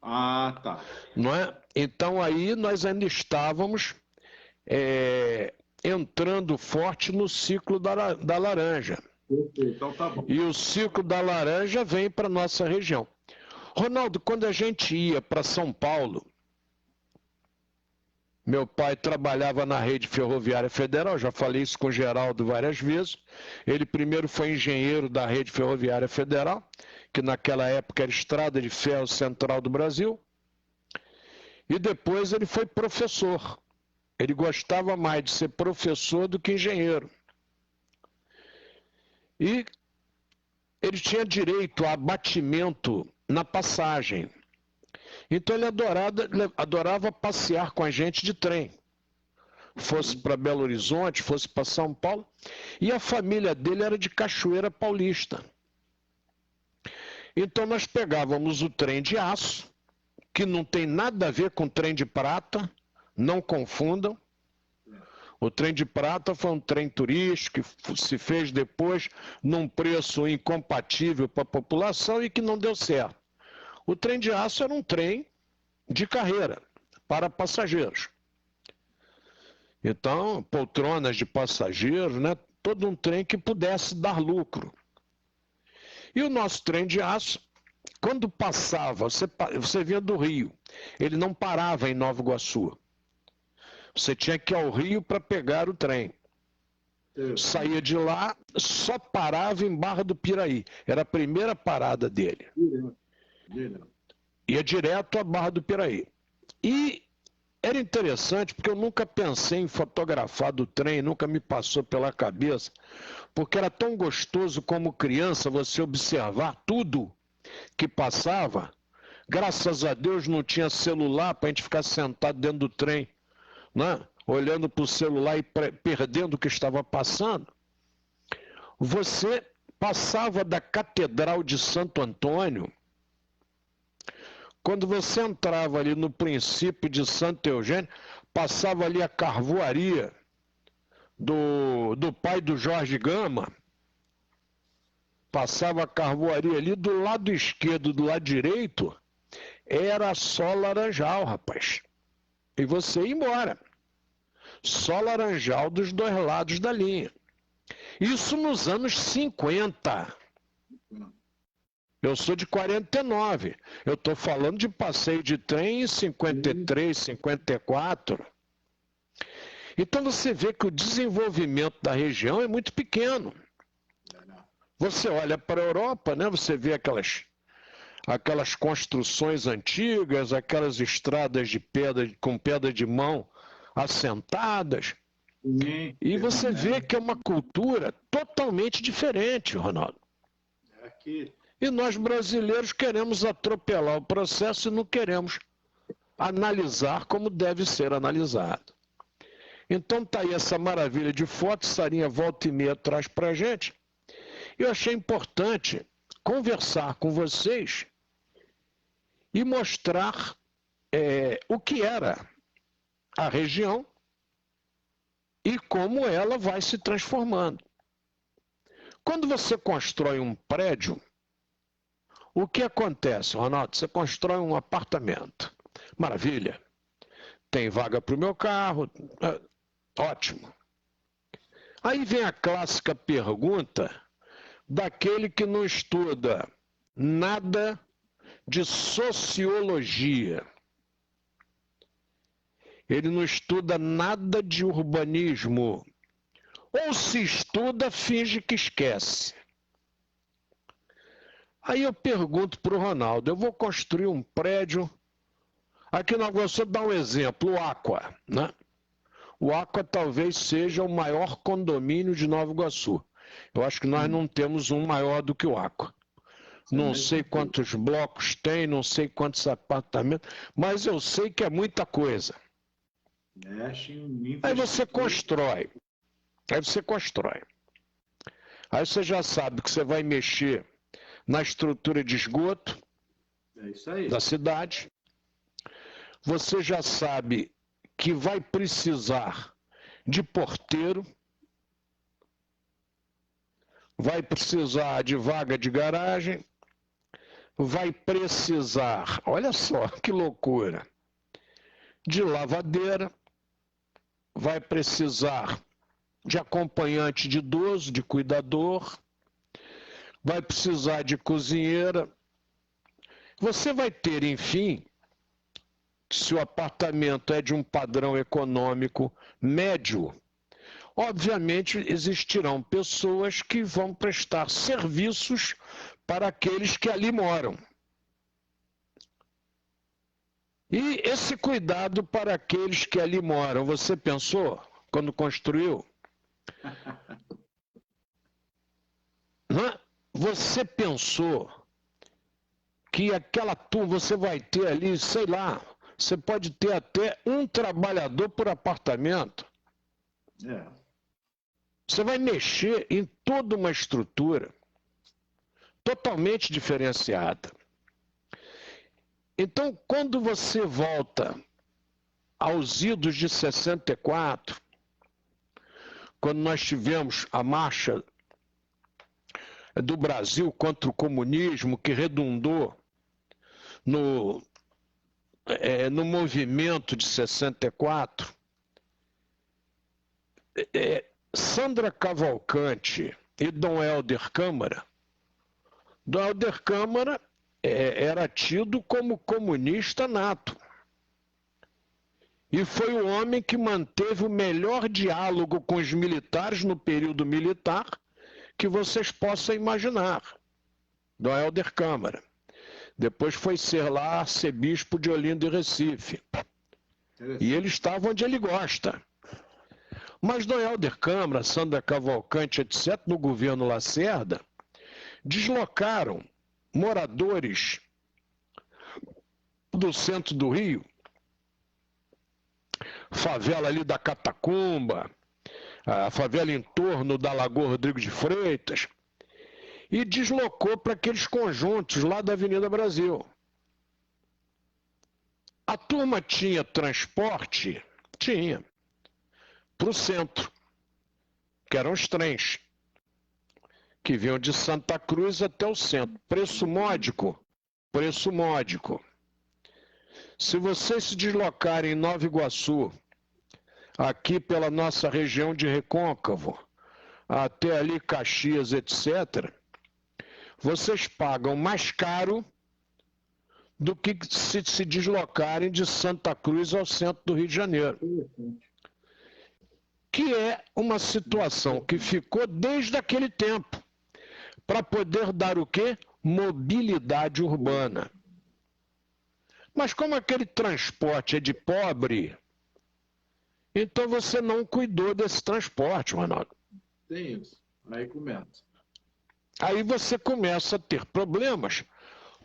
Ah, tá. Não é? Então aí nós ainda estávamos entrando forte no ciclo da laranja. Então tá bom. E o ciclo da laranja vem para a nossa região. Ronaldo, quando a gente ia para São Paulo, meu pai trabalhava na Rede Ferroviária Federal, já falei isso com o Geraldo várias vezes. Ele primeiro foi engenheiro da Rede Ferroviária Federal, que naquela época era Estrada de Ferro Central do Brasil. E depois ele foi professor Ele gostava mais de ser professor do que engenheiro. E ele tinha direito a abatimento na passagem. Então ele adorava passear com a gente de trem. Fosse para Belo Horizonte, fosse para São Paulo. E a família dele era de Cachoeira Paulista. Então nós pegávamos o trem de aço, que não tem nada a ver com trem de prata, não confundam. O trem de prata foi um trem turístico que se fez depois num preço incompatível para a população e que não deu certo. O trem de aço era um trem de carreira para passageiros. Então, poltronas de passageiros, né? Todo um trem que pudesse dar lucro. E o nosso trem de aço, quando passava, você vinha do Rio, ele não parava em Nova Iguaçu. Você tinha que ir ao Rio para pegar o trem. Saía de lá, só parava em Barra do Piraí. Era a primeira parada dele. Ia direto a Barra do Piraí. E era interessante, porque eu nunca pensei em fotografar do trem, nunca me passou pela cabeça, porque era tão gostoso como criança você observar tudo que passava. Graças a Deus não tinha celular para a gente ficar sentado dentro do trem, né? Olhando para o celular e perdendo o que estava passando. Você passava da Catedral de Santo Antônio. Quando você entrava ali no princípio de Santo Eugênio, passava ali a carvoaria do pai do Jorge Gama, passava a carvoaria ali do lado esquerdo, do lado direito, era só laranjal, rapaz. E você ia embora. Só laranjal dos dois lados da linha. Isso nos anos 50. Eu sou de 49. Eu estou falando de passeio de trem em 53, 54. Então você vê que o desenvolvimento da região é muito pequeno. Você olha para a Europa, né? Você vê aquelas construções antigas, aquelas estradas de pedra, com pedra de mão assentadas. E você vê que é uma cultura totalmente diferente, Ronaldo. E nós brasileiros queremos atropelar o processo e não queremos analisar como deve ser analisado. Então está aí essa maravilha de foto, Sarinha volta e meia traz para a gente. Eu achei importante conversar com vocês e mostrar o que era a região e como ela vai se transformando. Quando você constrói um prédio, o que acontece, Ronaldo? Você constrói um apartamento. Maravilha. Tem vaga para o meu carro. Ótimo. Aí vem a clássica pergunta daquele que não estuda nada de sociologia. Ele não estuda nada de urbanismo. Ou se estuda, finge que esquece. Aí eu pergunto para o Ronaldo, eu vou construir um prédio, aqui na Iguaçu, dar um exemplo, o Aqua, né? O Aqua talvez seja o maior condomínio de Nova Iguaçu. Eu acho que nós não temos um maior do que o Aqua. Não sei quantos blocos tem, não sei quantos apartamentos, mas eu sei que é muita coisa. Aí você constrói. Aí você já sabe que você vai mexer na estrutura de esgoto da cidade. Você já sabe que vai precisar de porteiro, vai precisar de vaga de garagem, vai precisar, olha só que loucura, de lavadeira, vai precisar de acompanhante de idoso, de cuidador, vai precisar de cozinheira. Você vai ter, enfim, se o apartamento é de um padrão econômico médio, obviamente existirão pessoas que vão prestar serviços para aqueles que ali moram. E esse cuidado para aqueles que ali moram, você pensou quando construiu? Você pensou que aquela turma, você vai ter ali, sei lá, você pode ter até um trabalhador por apartamento. É. Você vai mexer em toda uma estrutura totalmente diferenciada. Então, quando você volta aos idos de 64, quando nós tivemos a marcha do Brasil contra o comunismo, que redundou no movimento de 64, Sandra Cavalcante e Dom Helder Câmara, Dom Helder Câmara era tido como comunista nato. E foi o homem que manteve o melhor diálogo com os militares no período militar que vocês possam imaginar. Dom Helder Câmara. Depois foi ser lá arcebispo de Olinda e Recife. E ele estava onde ele gosta. Mas Dom Helder Câmara, Sandra Cavalcante, etc., no governo Lacerda, deslocaram moradores do centro do Rio, favela ali da Catacumba, a favela em torno da Lagoa Rodrigo de Freitas, e deslocou para aqueles conjuntos lá da Avenida Brasil. A turma tinha transporte? Tinha. Para o centro, que eram os trens, que vinham de Santa Cruz até o centro. Preço módico? Preço módico. Se vocês se deslocarem em Nova Iguaçu, aqui pela nossa região de Recôncavo, até ali Caxias, etc., vocês pagam mais caro do que se deslocarem de Santa Cruz ao centro do Rio de Janeiro. Que é uma situação que ficou desde aquele tempo, para poder dar o quê? Mobilidade urbana. Mas como aquele transporte é de pobre, então você não cuidou desse transporte, Ronaldo. Tem isso. Aí começa. Aí você começa a ter problemas,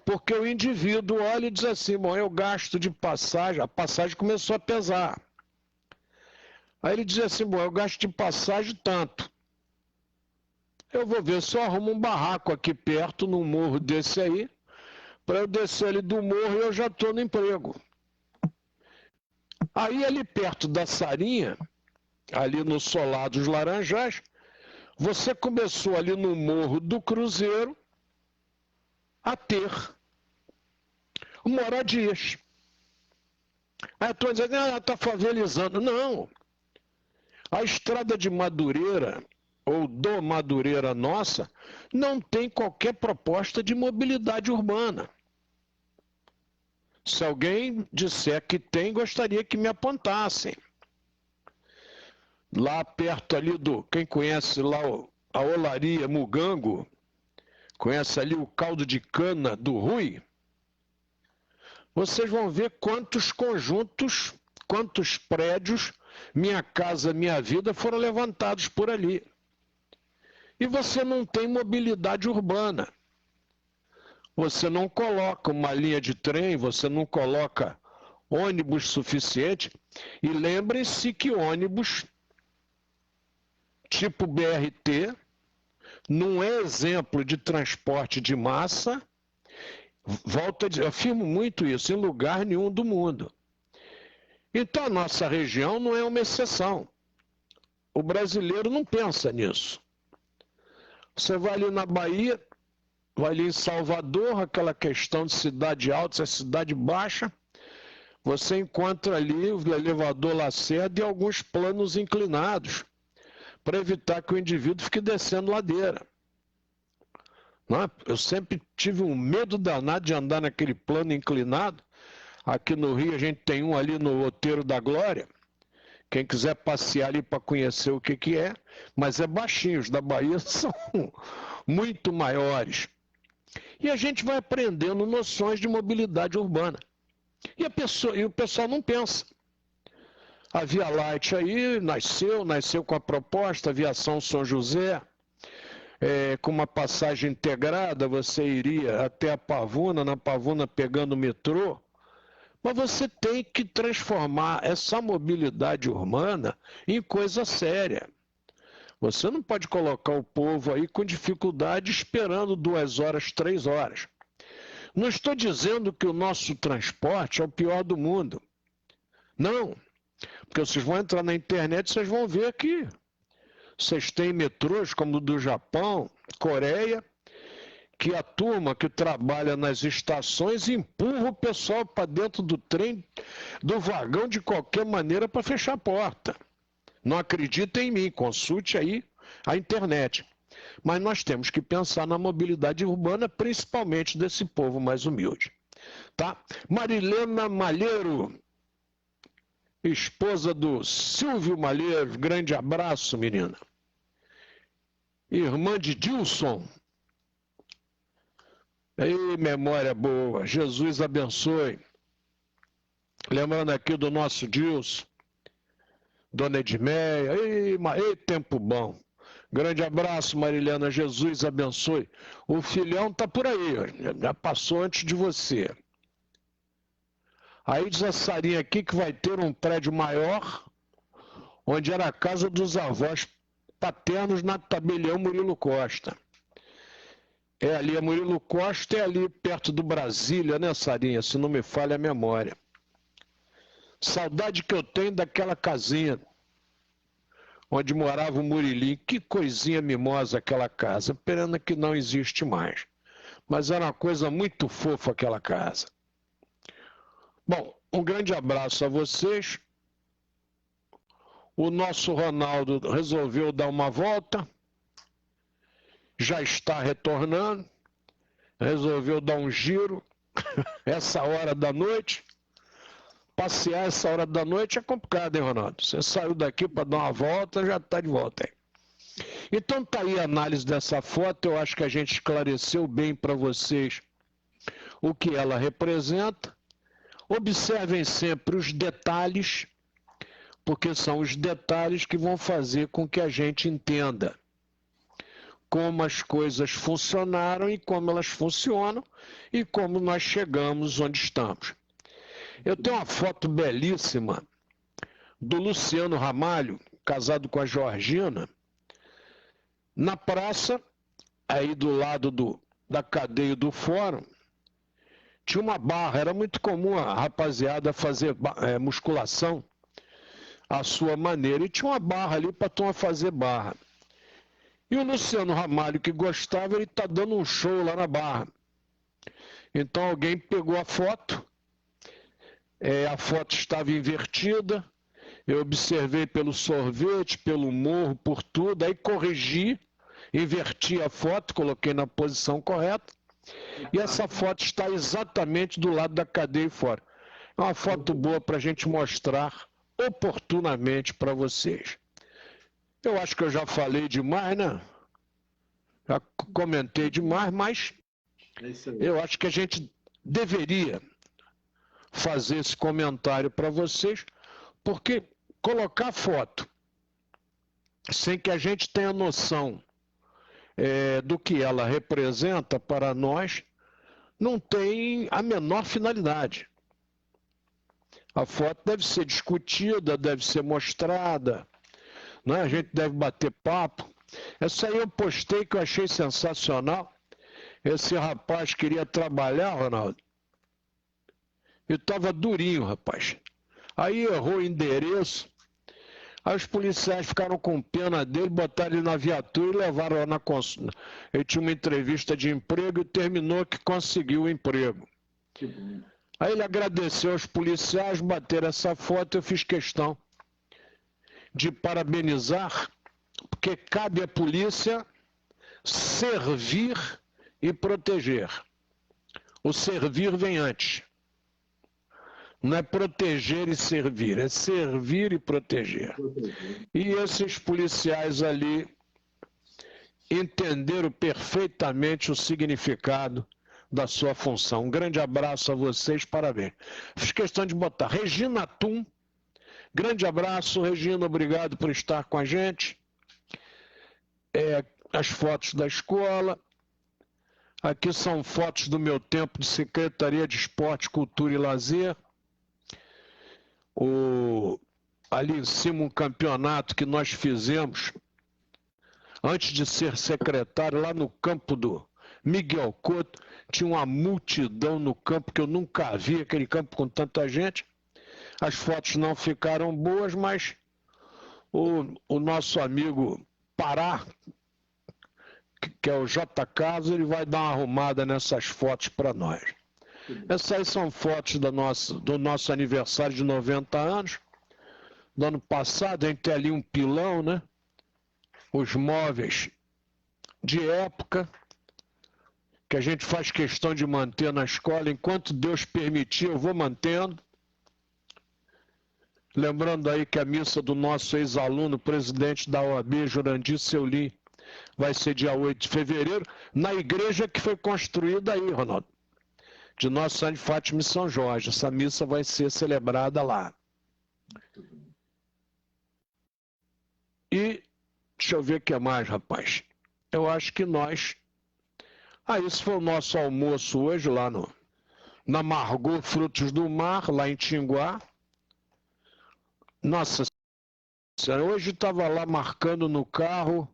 porque o indivíduo olha e diz assim, bom, eu gasto de passagem, a passagem começou a pesar. Aí ele diz assim, bom, eu gasto de passagem tanto. Eu vou ver se eu arrumo um barraco aqui perto, num morro desse aí, para eu descer ali do morro e eu já estou no emprego. Aí ali perto da Sarinha, ali no Solar dos Laranjais, você começou ali no Morro do Cruzeiro a ter moradias. Aí estou dizendo, está favelizando. Não. A estrada de Madureira, ou do Madureira nossa, não tem qualquer proposta de mobilidade urbana. Se alguém disser que tem, gostaria que me apontassem. Lá perto ali quem conhece lá a Olaria Mugango, conhece ali o caldo de cana do Rui, vocês vão ver quantos conjuntos, quantos prédios, Minha Casa Minha Vida, foram levantados por ali. E você não tem mobilidade urbana. Você não coloca uma linha de trem, você não coloca ônibus suficiente. E lembrem-se que ônibus tipo BRT não é exemplo de transporte de massa. Volto a dizer, eu afirmo muito isso, em lugar nenhum do mundo. Então a nossa região não é uma exceção. O brasileiro não pensa nisso. Você vai ali na Bahia, vai ali em Salvador, aquela questão de cidade alta, cidade baixa, você encontra ali o elevador Lacerda e alguns planos inclinados, para evitar que o indivíduo fique descendo ladeira. Eu sempre tive um medo danado de andar naquele plano inclinado. Aqui no Rio a gente tem um ali no Outeiro da Glória. Quem quiser passear ali para conhecer o que é, mas é baixinho, os da Bahia são muito maiores. E a gente vai aprendendo noções de mobilidade urbana. E o pessoal não pensa. A Via Light aí nasceu com a proposta, Aviação São José, com uma passagem integrada, você iria até a Pavuna, na Pavuna pegando o metrô, mas você tem que transformar essa mobilidade urbana em coisa séria. Você não pode colocar o povo aí com dificuldade esperando 2 horas, 3 horas. Não estou dizendo que o nosso transporte é o pior do mundo. Não, porque vocês vão entrar na internet e vocês vão ver que vocês têm metrôs como o do Japão, Coreia, que a turma que trabalha nas estações empurra o pessoal para dentro do trem, do vagão de qualquer maneira para fechar a porta. Não acredita em mim, consulte aí a internet. Mas nós temos que pensar na mobilidade urbana, principalmente desse povo mais humilde. Tá? Marilena Malheiro, esposa do Silvio Malheiro, grande abraço, menina. Irmã de Dilson. Ei, memória boa, Jesus abençoe. Lembrando aqui do nosso Dilson, Dona Edmeia, ei, tempo bom. Grande abraço, Marilena, Jesus abençoe. O filhão tá por aí, já passou antes de você. Aí diz a Sarinha aqui que vai ter um prédio maior, onde era a casa dos avós paternos na Tabelião Murilo Costa. É ali, a Murilo Costa é ali perto do Brasília, né, Sarinha? Se não me falha a memória. Saudade que eu tenho daquela casinha onde morava o Murilinho. Que coisinha mimosa aquela casa. Pena que não existe mais. Mas era uma coisa muito fofa aquela casa. Bom, um grande abraço a vocês. O nosso Ronaldo resolveu dar uma volta. Já está retornando. Resolveu dar um giro. Essa hora da noite. Passear essa hora da noite é complicado, hein, Ronaldo? Você saiu daqui para dar uma volta, já está de volta aí. Então tá aí a análise dessa foto. Eu acho que a gente esclareceu bem para vocês o que ela representa. Observem sempre os detalhes, porque são os detalhes que vão fazer com que a gente entenda como as coisas funcionaram e como elas funcionam e como nós chegamos onde estamos. Eu tenho uma foto belíssima do Luciano Ramalho, casado com a Georgina, na praça, aí do lado da cadeia do fórum. Tinha uma barra, era muito comum a rapaziada fazer musculação à sua maneira, e tinha uma barra ali para a turma fazer barra. E o Luciano Ramalho, que gostava, ele está dando um show lá na barra. Então alguém pegou a foto, a foto estava invertida, eu observei pelo sorvete, pelo morro, por tudo, aí corrigi, inverti a foto, coloquei na posição correta, e essa foto está exatamente do lado da cadeia fora. É uma foto boa para a gente mostrar oportunamente para vocês. Eu acho que eu já falei demais, né? Já comentei demais, mas eu acho que a gente deveria fazer esse comentário para vocês, porque colocar foto sem que a gente tenha noção do que ela representa para nós, não tem a menor finalidade. A foto deve ser discutida, deve ser mostrada, né? A gente deve bater papo. Essa aí eu postei que eu achei sensacional. Esse rapaz queria trabalhar, Ronaldo, e estava durinho, rapaz. Aí errou o endereço. Aí os policiais ficaram com pena dele, botaram ele na viatura e levaram lá na consulta. Ele tinha uma entrevista de emprego e terminou que conseguiu o emprego. Aí ele agradeceu aos policiais, bateram essa foto, eu fiz questão de parabenizar, porque cabe à polícia servir e proteger. O servir vem antes. Não é proteger e servir, é servir e proteger. E esses policiais ali entenderam perfeitamente o significado da sua função. Um grande abraço a vocês, parabéns. Fiz questão de botar Regina Tum. Grande abraço, Regina, obrigado por estar com a gente. As fotos da escola. Aqui são fotos do meu tempo de Secretaria de Esporte, Cultura e Lazer. Ali em cima um campeonato que nós fizemos antes de ser secretário, lá no campo do Miguel Couto. Tinha uma multidão no campo que eu nunca vi, aquele campo com tanta gente. As fotos não ficaram boas, mas o nosso amigo Pará, que é o J. Caso, ele vai dar uma arrumada nessas fotos para nós. Essas aí são fotos do nosso aniversário de 90 anos. Do ano passado, a gente tem ali um pilão, né? Os móveis de época, que a gente faz questão de manter na escola. Enquanto Deus permitir, eu vou mantendo. Lembrando aí que a missa do nosso ex-aluno, presidente da OAB, Jurandir Seuli, vai ser dia 8 de fevereiro, na igreja que foi construída aí, Ronaldo, de Nossa Senhora de Fátima e São Jorge. Essa missa vai ser celebrada lá. E, deixa eu ver o que mais, rapaz. Eu acho que nós... esse foi o nosso almoço hoje lá na Margot Frutos do Mar, lá em Tinguá. Nossa Senhora, hoje estava lá marcando no carro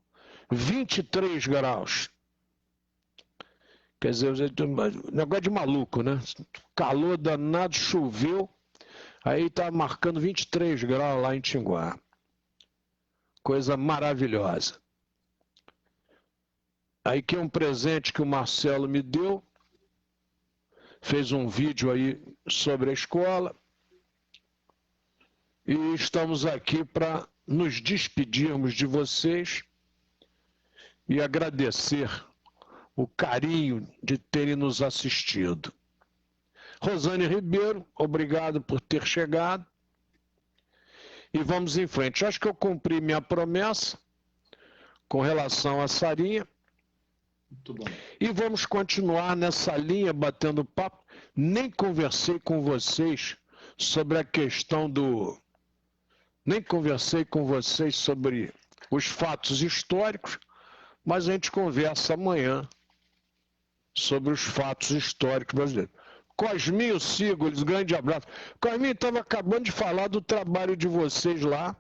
23 graus. Quer dizer, negócio de maluco, né? Calor danado, choveu, aí estava marcando 23 graus lá em Tinguá. Coisa maravilhosa. Aí que é um presente que o Marcelo me deu, fez um vídeo aí sobre a escola, e estamos aqui para nos despedirmos de vocês e agradecer o carinho de terem nos assistido. Rosane Ribeiro, obrigado por ter chegado. E vamos em frente. Acho que eu cumpri minha promessa com relação à Sarinha. Muito bom. E vamos continuar nessa linha, batendo papo. Nem conversei com vocês sobre a questão do... Nem conversei com vocês sobre os fatos históricos, mas a gente conversa amanhã sobre os fatos históricos brasileiros. Cosminho Sigles, grande abraço. Cosminho, estava acabando de falar do trabalho de vocês lá,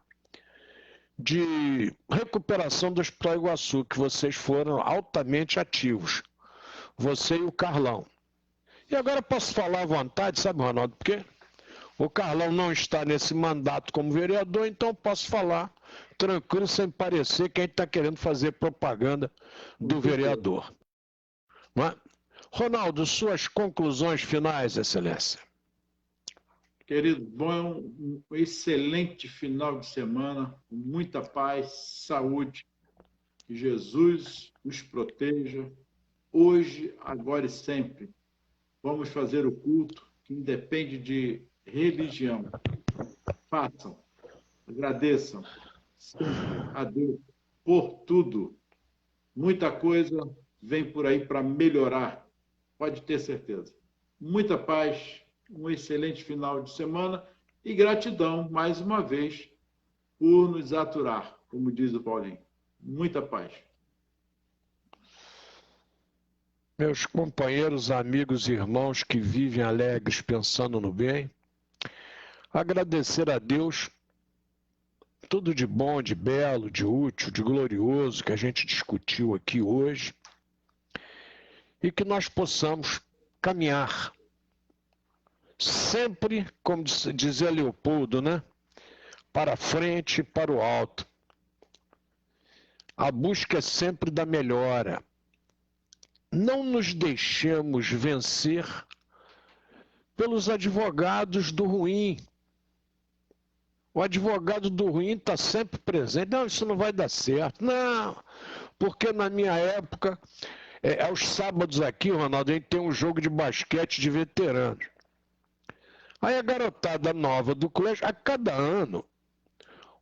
de recuperação do Hospital Iguaçu, que vocês foram altamente ativos. Você e o Carlão. E agora posso falar à vontade, sabe, Ronaldo, porque o Carlão não está nesse mandato como vereador, então posso falar tranquilo, sem parecer que a gente está querendo fazer propaganda do vereador. Não é? Ronaldo, suas conclusões finais, Excelência. Querido, bom, um excelente final de semana, com muita paz, saúde, que Jesus os proteja, hoje, agora e sempre. Vamos fazer o culto, que independe de religião. Façam, agradeçam sempre a Deus por tudo. Muita coisa vem por aí para melhorar, pode ter certeza. Muita paz, um excelente final de semana e gratidão, mais uma vez, por nos aturar, como diz o Paulinho. Muita paz. Meus companheiros, amigos e irmãos que vivem alegres pensando no bem, agradecer a Deus tudo de bom, de belo, de útil, de glorioso que a gente discutiu aqui hoje e que nós possamos caminhar sempre, como dizia Leopoldo, né? Para frente e para o alto. A busca é sempre da melhora. Não nos deixemos vencer pelos advogados do ruim. O advogado do ruim está sempre presente. Não, isso não vai dar certo. Não, porque na minha época, aos sábados aqui, Ronaldo, a gente tem um jogo de basquete de veteranos. Aí a garotada nova do colégio, a cada ano,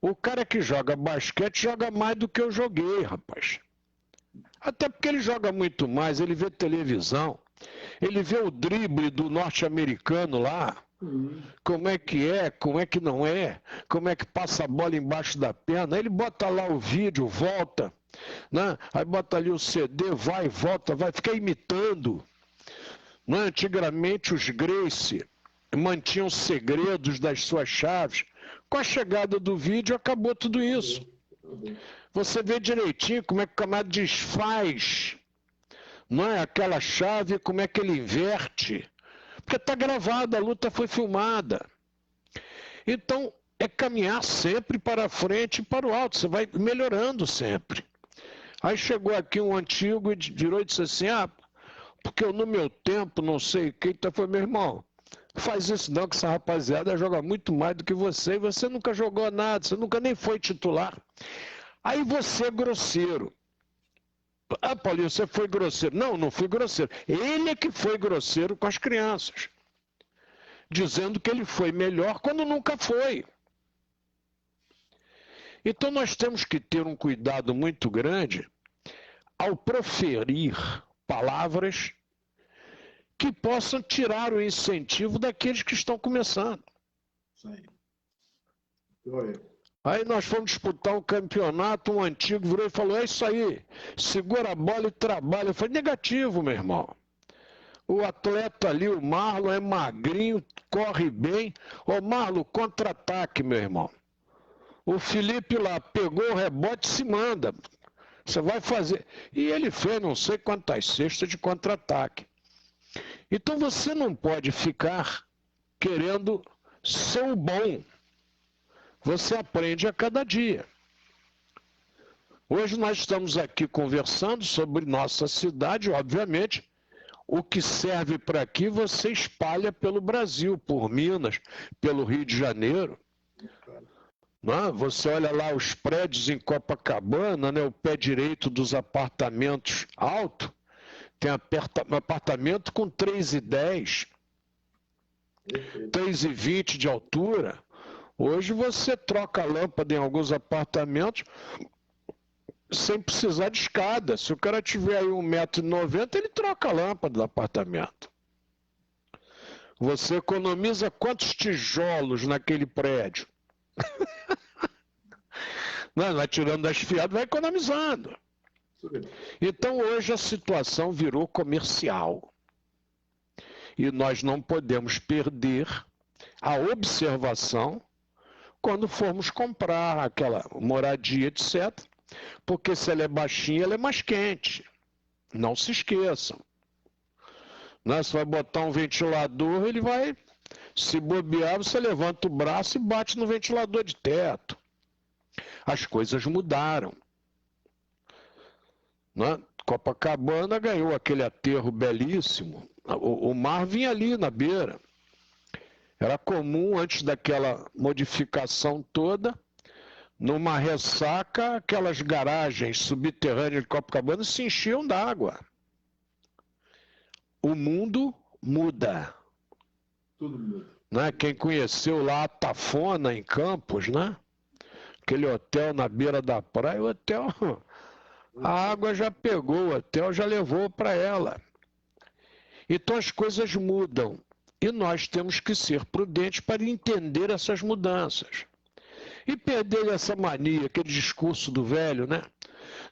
o cara que joga basquete joga mais do que eu joguei, rapaz. Até porque ele joga muito mais, ele vê televisão. Ele vê o drible do norte-americano lá, como é que não é, como é que passa a bola embaixo da perna. Ele bota lá o vídeo, volta, né? Aí bota ali o CD, vai, volta, vai, fica imitando. Né? Antigamente os Gracie mantinham segredos das suas chaves. Com a chegada do vídeo acabou tudo isso. Você vê direitinho como é que o camarada desfaz, não é, aquela chave, como é que ele inverte. Porque está gravada, a luta foi filmada. Então, é caminhar sempre para frente e para o alto. Você vai melhorando sempre. Aí chegou aqui um antigo e virou e disse assim, porque eu no meu tempo, não sei o que, então foi, meu irmão, faz isso não, que essa rapaziada joga muito mais do que você, e você nunca jogou nada, você nunca nem foi titular. Aí você é grosseiro. Paulinho, você foi grosseiro. Não, não fui grosseiro. Ele é que foi grosseiro com as crianças, dizendo que ele foi melhor quando nunca foi. Então nós temos que ter um cuidado muito grande ao proferir palavras que possam tirar o incentivo daqueles que estão começando. Aí nós fomos disputar um campeonato, um antigo virou e falou, é isso aí, segura a bola e trabalha. Eu falei, negativo, meu irmão. O atleta ali, o Marlon, é magrinho, corre bem. Ô Marlon, contra-ataque, meu irmão. O Felipe lá pegou o rebote e se manda. Você vai fazer. E ele fez não sei quantas cestas de contra-ataque. Então você não pode ficar querendo ser o bom. Você aprende a cada dia. Hoje nós estamos aqui conversando sobre nossa cidade, obviamente, o que serve para aqui você espalha pelo Brasil, por Minas, pelo Rio de Janeiro. Não, você olha lá os prédios em Copacabana, né, o pé direito dos apartamentos alto, tem apartamento com 3,10, 3,20 de altura. Hoje você troca a lâmpada em alguns apartamentos sem precisar de escada. Se o cara tiver aí 1,90 m, ele troca a lâmpada do apartamento. Você economiza quantos tijolos naquele prédio? Não, vai tirando das fiadas, vai economizando. Então hoje a situação virou comercial. E nós não podemos perder a observação quando formos comprar aquela moradia, etc. Porque se ela é baixinha, ela é mais quente. Não se esqueçam. Né? Você vai botar um ventilador, ele vai, se bobear, você levanta o braço e bate no ventilador de teto. As coisas mudaram. Né? Copacabana ganhou aquele aterro belíssimo. O mar vinha ali na beira. Era comum, antes daquela modificação toda, numa ressaca, aquelas garagens subterrâneas de Copacabana se enchiam d'água. O mundo muda. Tudo muda. Né? Quem conheceu lá a Tafona, em Campos, né? Aquele hotel na beira da praia, o hotel, a água já pegou, o hotel já levou para ela. Então as coisas mudam. E nós temos que ser prudentes para entender essas mudanças. E perder essa mania, aquele discurso do velho, né?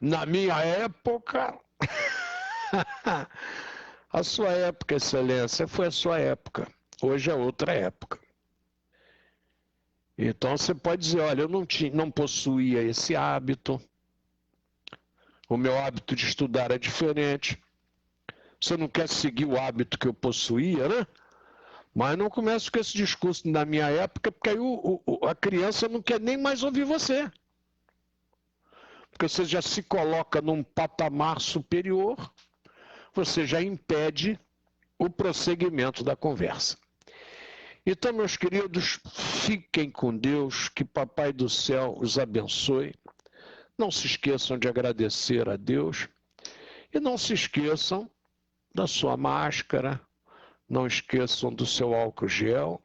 Na minha época... A sua época, excelência, foi a sua época. Hoje é outra época. Então você pode dizer, olha, eu não possuía esse hábito. O meu hábito de estudar é diferente. Você não quer seguir o hábito que eu possuía, né? Mas não comece com esse discurso na minha época, porque aí a criança não quer nem mais ouvir você. Porque você já se coloca num patamar superior, você já impede o prosseguimento da conversa. Então, meus queridos, fiquem com Deus, que Papai do Céu os abençoe. Não se esqueçam de agradecer a Deus e não se esqueçam da sua máscara, não esqueçam do seu álcool gel.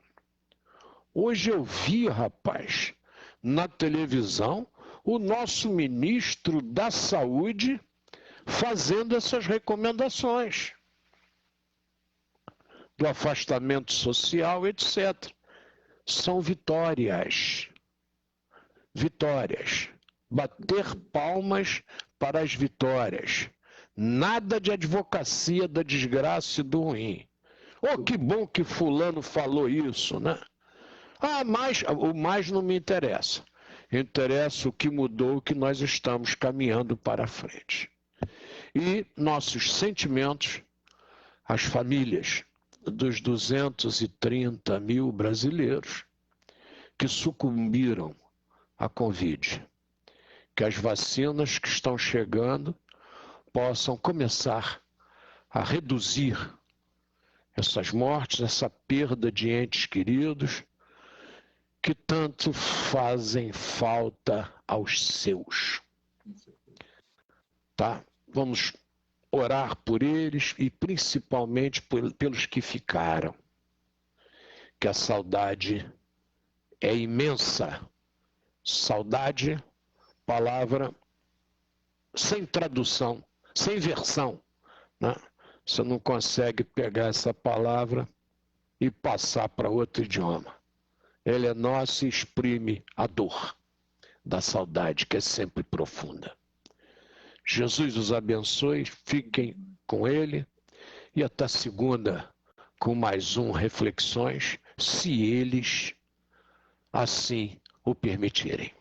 Hoje eu vi, rapaz, na televisão, o nosso ministro da Saúde fazendo essas recomendações. do afastamento social, etc. São vitórias. Vitórias. Bater palmas para as vitórias. Nada de advocacia da desgraça e do ruim. Oh, que bom que fulano falou isso, né? Ah, mas o mais não me interessa. Interessa o que mudou, o que nós estamos caminhando para frente. E nossos sentimentos, as famílias dos 230 mil brasileiros que sucumbiram à Covid. Que as vacinas que estão chegando possam começar a reduzir essas mortes, essa perda de entes queridos, que tanto fazem falta aos seus. Tá? Vamos orar por eles e principalmente pelos que ficaram. Que a saudade é imensa. Saudade, palavra sem tradução, sem versão, né? Você não consegue pegar essa palavra e passar para outro idioma. Ele é nosso e exprime a dor da saudade, que é sempre profunda. Jesus os abençoe, fiquem com ele e até segunda com mais um Reflexões, se eles assim o permitirem.